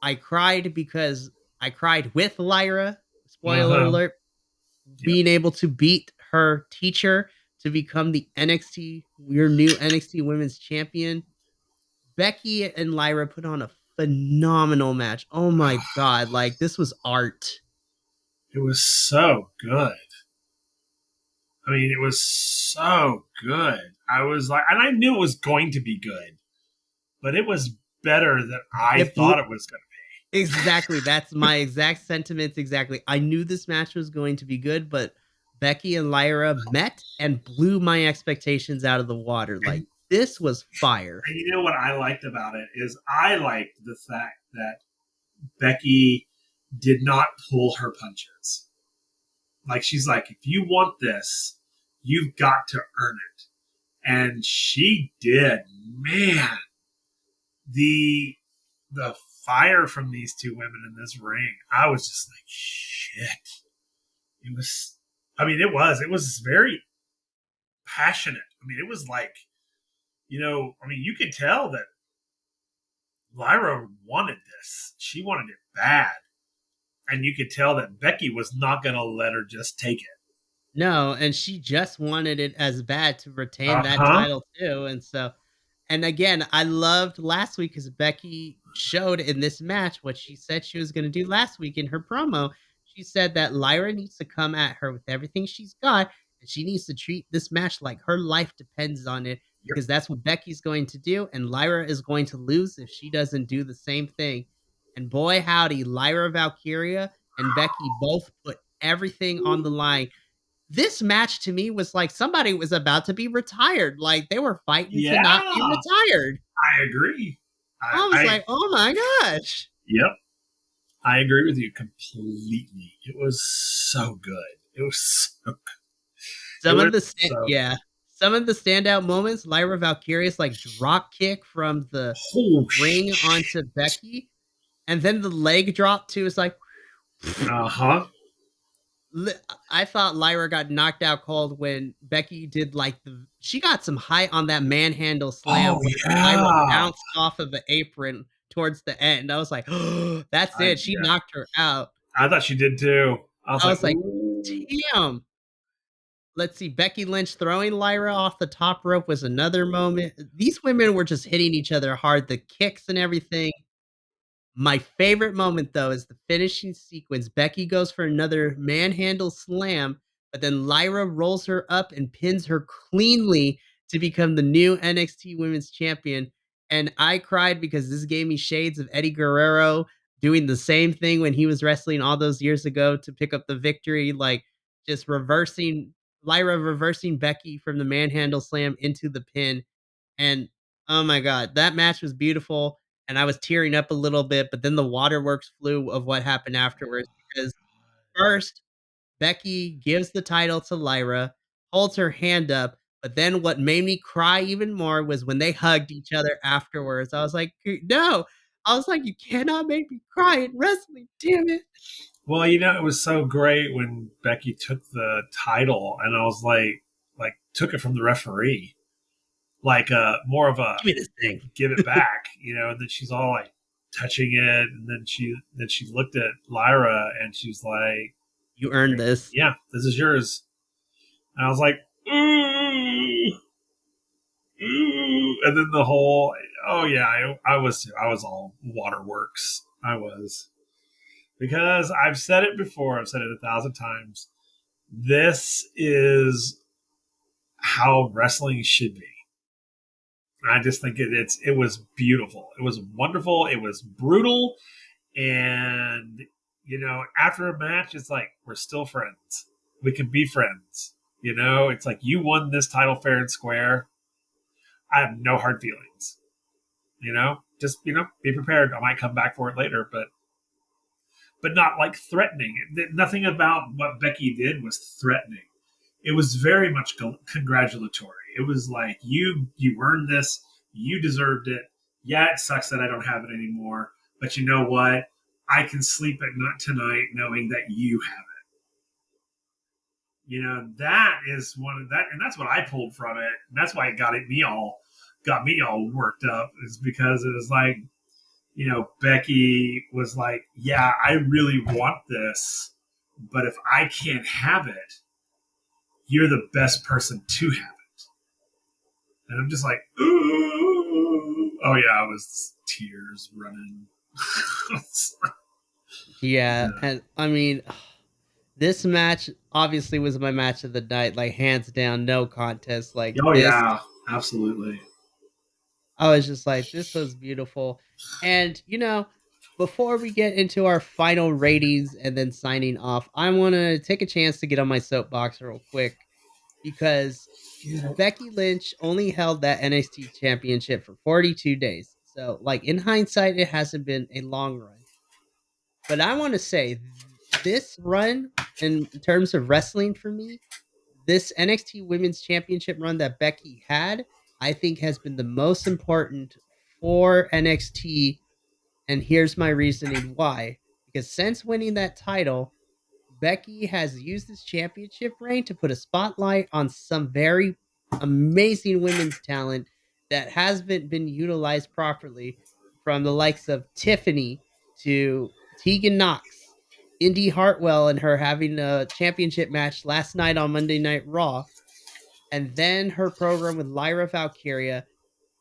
I cried because I cried with Lyra. Spoiler Uh-huh. alert, Yep. being able to beat her teacher to become the NXT, your new NXT Women's Champion. Becky and Lyra put on a phenomenal match. Oh my god, like this was art. It was so good. I mean, it was so good. I was like, and I knew it was going to be good, but it was better than I It blew thought it was going exactly. That's my exact sentiments exactly. I knew this match was going to be good, but Becky and Lyra met and blew my expectations out of the water. to Like be. this was fire. And you know what I liked about it is I liked the fact that Becky did not pull her punches. Like she's like, if you want this, you've got to earn it. And she did. Man, the the fire from these two women in this ring, I was just like, shit. It was it was very passionate. I mean, it was like, I mean, you could tell that Lyra wanted this. She wanted it bad. And you could tell that Becky was not going to let her just take it. No, and she just wanted it as bad to retain Uh that huh. title too. And again, I loved last week because Becky showed in this match what she said she was going to do last week in her promo. She said that Lyra needs to come at her with everything she's got, and she needs to treat this match like her life depends on it Yep. because that's what Becky's going to do, and Lyra is going to lose if she doesn't do the same thing. And boy, howdy, Lyra Valkyria and Becky both put everything on the line. This match to me was like somebody was about to be retired. Like they were fighting to Yeah, not be retired. I agree. I was I like, "Oh my gosh." yep, I agree with you completely. It was so good. It was so, it Some was of the so yeah, some of the standout moments, Lyra Valkyria's like drop kick from the oh ring onto Becky, and then the leg drop too is like uh-huh. li I thought Lyra got knocked out cold when Becky did, like, she got some height on that manhandle slam Oh where Lyra yeah. bounced off of the apron towards the end. I was like, "Oh, that's I it, she yeah. knocked her out." I thought she did too. I was I like, was like, ooh. "Damn." Let's see, Becky Lynch throwing Lyra off the top rope was another moment. These women were just hitting each other hard, the kicks and everything. My favorite moment, though, is the finishing sequence. Becky goes for another manhandle slam, but then Lyra rolls her up and pins her cleanly to become the new NXT Women's Champion. And I cried because this gave me shades of Eddie Guerrero doing the same thing when he was wrestling all those years ago to pick up the victory, like just reversing Lyra reversing Becky from the manhandle slam into the pin. And, oh my god, that match was beautiful, and I was tearing up a little bit, but then the waterworks flew of what happened afterwards because first, Becky gives the title to Lyra, holds her hand up, but then what made me cry even more was when they hugged each other afterwards. I was like, No." I was like, "You cannot make me cry in wrestling, damn it." Well, it was so great when Becky took the title, and I was like took it from the referee, like more of a "Give me this thing. give it back, and then she's all like touching it, and then she looked at Lyra and she was You earned like, this." yeah, this is yours. And I was like, ooh, ooh, and then the whole, oh yeah, I was all waterworks. I was because I've said it before. I've said it 1,000 times. This is how wrestling should be. I just think it was beautiful. It was wonderful. It was brutal, and after a match, it's like we're still friends. We can be friends. It's like you won this title fair and square. I have no hard feelings. Just be prepared. I might come back for it later, but not like threatening. Nothing about what Becky did was threatening. It was very much congratulatory. It was like you earned this, you deserved it. Yeah, it sucks that I don't have it anymore, but you know what? I can sleep at night tonight knowing that you have it. That is one of that, and that's what I pulled from it. And that's why it got me all. got me all worked up is because it was like, Becky was like, yeah, I really want this, but if I can't have it, you're the best person to have it. And I'm just like, ooh. Oh, yeah, I was tears running. Yeah, Yeah. and I mean, this match obviously was my match of the night, like hands down, no contest. Like Oh, this, yeah, absolutely. I was just like, this was beautiful. And before we get into our final ratings and then signing off, I want to take a chance to get on my soapbox real quick because Becky Lynch only held that NXT championship for 42 days. So, like in hindsight, it hasn't been a long run. But I want to say this run in terms of wrestling for me, this NXT Women's Championship run that Becky had, I think has been the most important for NXT. And here's my reasoning why. Because since winning that title, Becky has used this championship reign to put a spotlight on some very amazing women's talent that hasn't been utilized properly, from the likes of Tiffany to Tegan Knox, Indy Hartwell, and her having a championship match last night on Monday Night Raw, and then her program with Lyra Valkyria,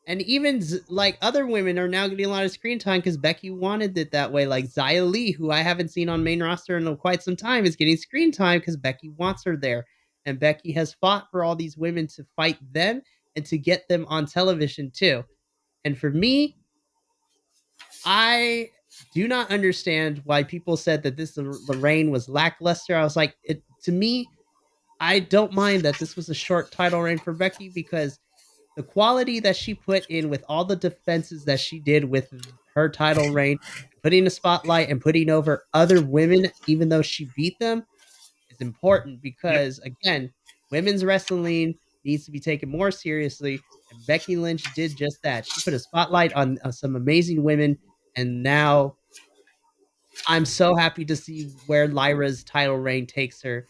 and even like other women are now getting a lot of screen time because Becky wanted it that way. Like Xia Li, who I haven't seen on main roster in quite some time, is getting screen time because Becky wants her there. And Becky has fought for all these women to fight them and to get them on television too. And for me, I do not understand why people said that this the reign was lackluster. I was like, to me, I don't mind that this was a short title reign for Becky because the quality that she put in with all the defenses that she did with her title reign, putting a spotlight and putting over other women, even though she beat them, is important Yep. because, again, women's wrestling needs to be taken more seriously. And Becky Lynch did just that. She put a spotlight on some amazing women. And now I'm so happy to see where Lyra's title reign takes her.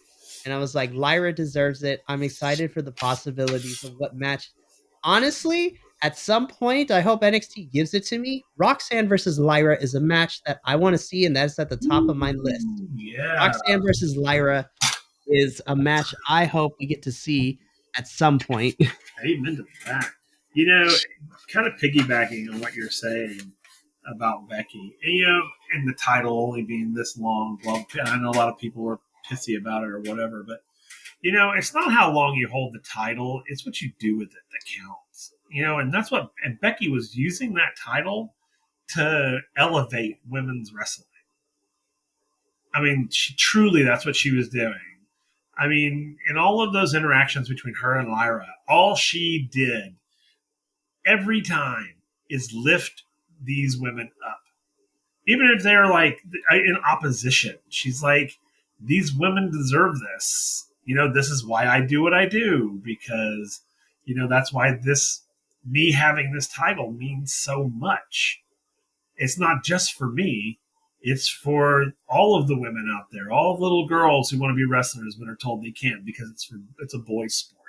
And I was like, Lyra deserves it. I'm excited for the possibilities of what match. Honestly, at some point, I hope NXT gives it to me. Roxanne versus Lyra is a match that I want to see, and that's at the top of my list. Ooh, yeah. Roxanne versus Lyra is a match I hope we get to see at some point. Amen to that. Kind of piggybacking on what you're saying about Becky, and the title only being this long. Well, I know a lot of people were pissy about it or whatever, but it's not how long you hold the title; it's what you do with it that counts. And that's what. And Becky was using that title to elevate women's wrestling. I mean, truly, that's what she was doing. I mean, in all of those interactions between her and Lyra, all she did every time is lift these women up. Even if they're like in opposition, she's like, these women deserve this. This is why I do what I do because, that's why me having this title means so much. It's not just for me, it's for all of the women out there, all little girls who want to be wrestlers but are told they can't because it's a boys sport,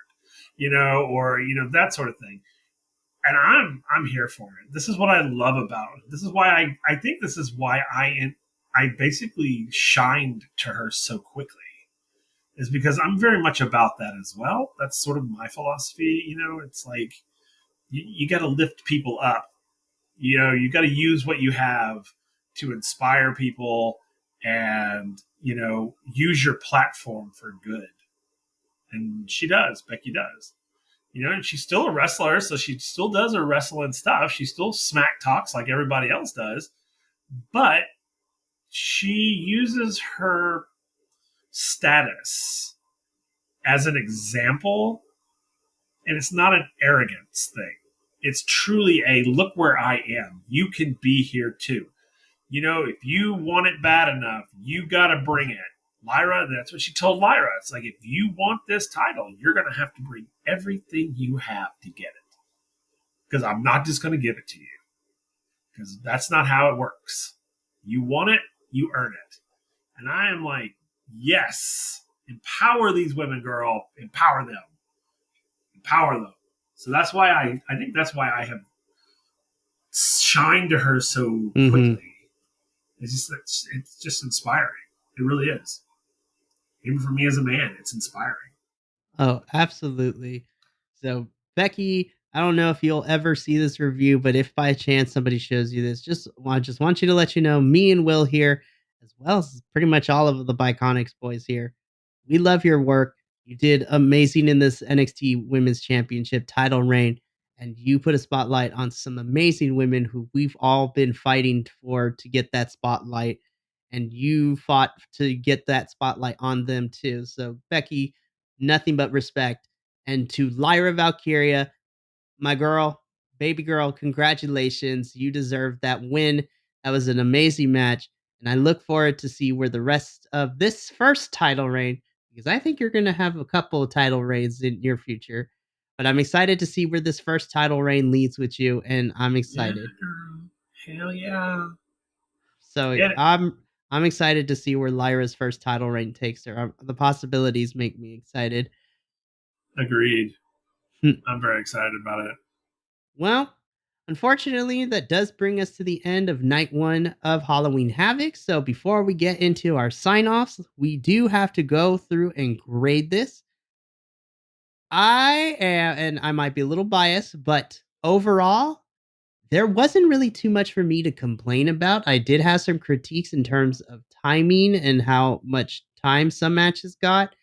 or that sort of thing. And I'm here for it. This is what I love about it. This is why I think this is why I basically shined to her so quickly, is because I'm very much about that as well. That's sort of my philosophy. It's like you got to lift people up. You got to use what you have to inspire people and use your platform for good. And she does. Becky does. And she's still a wrestler, so she still does her wrestling stuff. She still smack talks like everybody else does, but she uses her status as an example, and it's not an arrogance thing. It's truly a look where I am. You can be here too. If you want it bad enough, you got to bring it. Lyra, that's what she told Lyra. It's like, if you want this title, you're going to have to bring everything you have to get it. Because I'm not just going to give it to you. Because that's not how it works. You want it, you earn it. And I am like, yes, empower these women, girl. Empower them. Empower them. So that's why I think that's why I have shined to her so Mhm. quickly. It's just inspiring. It really is. Even for me as a man, it's inspiring. Oh, absolutely. So, Becky, I don't know if you'll ever see this review, but if by chance somebody shows you this, just want you to let you know, me and Will here, as well as pretty much all of the Biconics boys here, we love your work. You did amazing in this NXT Women's Championship title reign, and you put a spotlight on some amazing women who we've all been fighting for to get that spotlight, and you fought to get that spotlight on them too. So, Becky, nothing but respect. And to Lyra Valkyria, my girl, baby girl, congratulations. You deserve that win. That was an amazing match. And I look forward to see where the rest of this first title reign, because I think you're going to have a couple of title reigns in your future. But I'm excited to see where this first title reign leads with you, and I'm Yeah, excited. girl. Hell yeah. So Yeah, I'm excited to see where Lyra's first title reign takes her. The possibilities make me excited. agreed. I'm very excited about it. Well, unfortunately, that does bring us to the end of night one of Halloween Havoc. So before we get into our sign offs, we do have to go through and grade this. I am, and I might be a little biased, but overall, there wasn't really too much for me to complain about. I did have some critiques in terms of timing and how much time some matches got.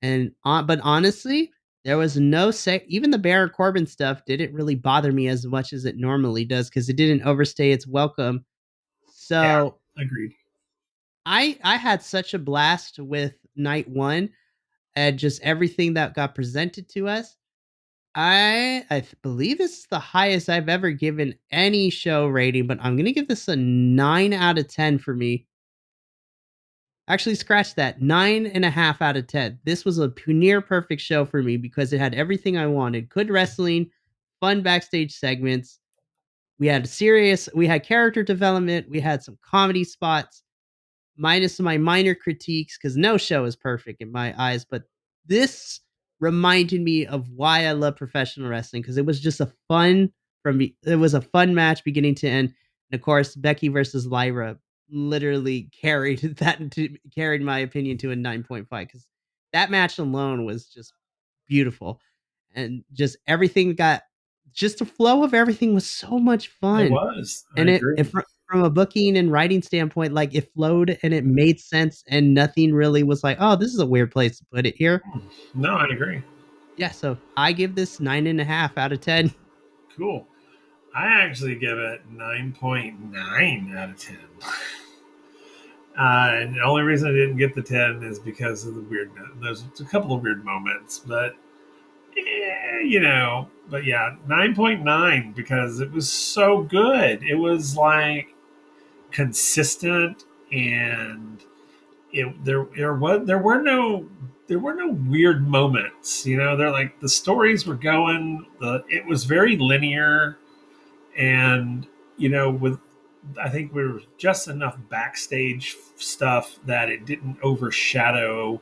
And but honestly, there was no even the Baron Corbin stuff didn't really bother me as much as it normally does because it didn't overstay its welcome. Yeah, So agreed. I had such a blast with night one and just everything that got presented to us. Believe this is the highest I've ever given any show rating, but I'm gonna give this a 9 out of 10 for me. Actually, scratch that. 9.5 out of 10. This was a near perfect show for me because it had everything I wanted. Good wrestling, fun backstage segments. We had character development. We had some comedy spots, minus my minor critiques, because no show is perfect in my eyes. But this reminded me of why I love professional wrestling because it was just a fun from me. It was a fun match beginning to end, and of course, Becky versus Lyra literally carried my opinion to a 9.5 because that match alone was just beautiful, and just everything got just the flow of everything was so much It fun, was. I and agree. from a booking and writing standpoint, like it flowed and it made sense, and nothing really was like, oh, this is a weird place to put it here. No, I agree. Yeah, so I give this 9.5 out of 10. Cool. I actually give it 9.9 out of 10. And the only reason I didn't get the 10 is because of the weird. There's a couple of weird moments, but but yeah, 9.9 because it was so good. It was like consistent and there were no weird moments. They're like the stories were going. It was very linear, and with I think we were just enough backstage stuff that it didn't overshadow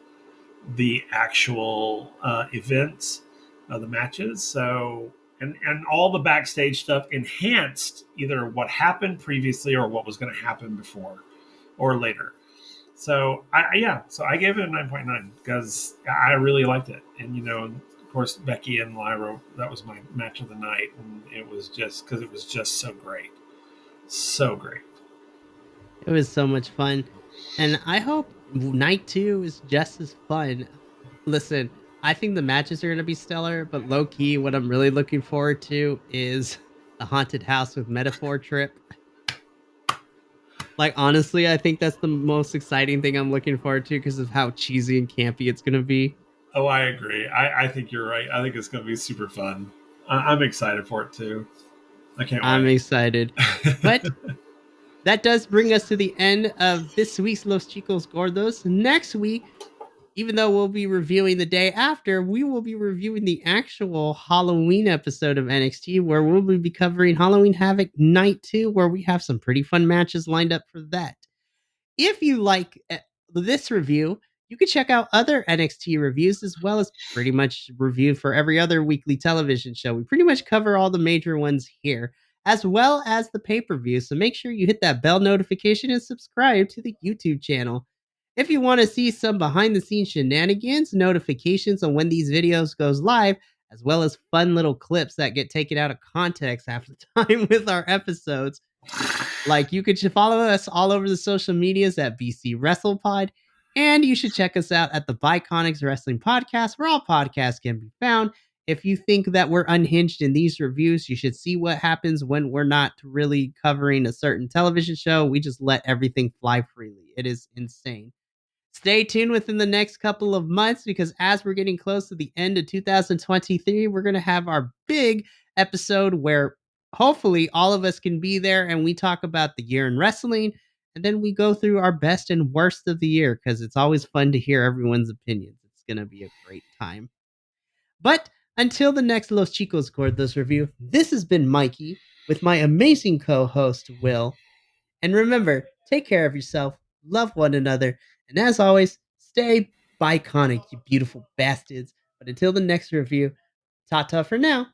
the actual events of the matches. So and all the backstage stuff enhanced either what happened previously or what was going to happen before or later. So so I gave it a 9.9 because I really liked it, and of course Becky and Lyra, that was my match of the night, and it was just because it was just so great, so great. It was so much fun. And I hope night two is just as fun. Listen, I think the matches are going to be stellar, but low key, what I'm really looking forward to is the haunted house with Metaphor Trip. Like, honestly, I think that's the most exciting thing I'm looking forward to because of how cheesy and campy it's going to be. Oh, I agree. I think you're right. I think it's going to be super fun. I'm excited for it too. I can't I'm wait. excited. But that does bring us to the end of this week's Los Chicos Gordos. Next week, even though we'll be reviewing the day after, we will be reviewing the actual Halloween episode of NXT where we'll be covering Halloween Havoc Night 2, where we have some pretty fun matches lined up for that. If you like this review, You can check out other NXT reviews as well as pretty much review for every other weekly television show. We pretty much cover all the major ones here, as well as the pay per view. So make sure you hit that bell notification and subscribe to the YouTube channel. If you want to see some behind the scenes shenanigans, notifications on when these videos goes live, as well as fun little clips that get taken out of context half the time with our episodes, like you could follow us all over the social medias at BC WrestlePod, and you should check us out at the Biconics Wrestling Podcast, where all podcasts can be found. If you think that we're unhinged in these reviews, you should see what happens when we're not really covering a certain television show. We just let everything fly freely. It is insane. Stay tuned within the next couple of months because as we're getting close to the end of 2023, we're going to have our big episode where hopefully all of us can be there and we talk about the year in wrestling and then we go through our best and worst of the year because it's always fun to hear everyone's opinions. It's going to be a great time. But until the next Los Chicos Gordos review, this has been Mikey with my amazing co host, Will. And remember, take care of yourself, love one another, and as always, stay biconic, you beautiful bastards. But until the next review, ta ta for now.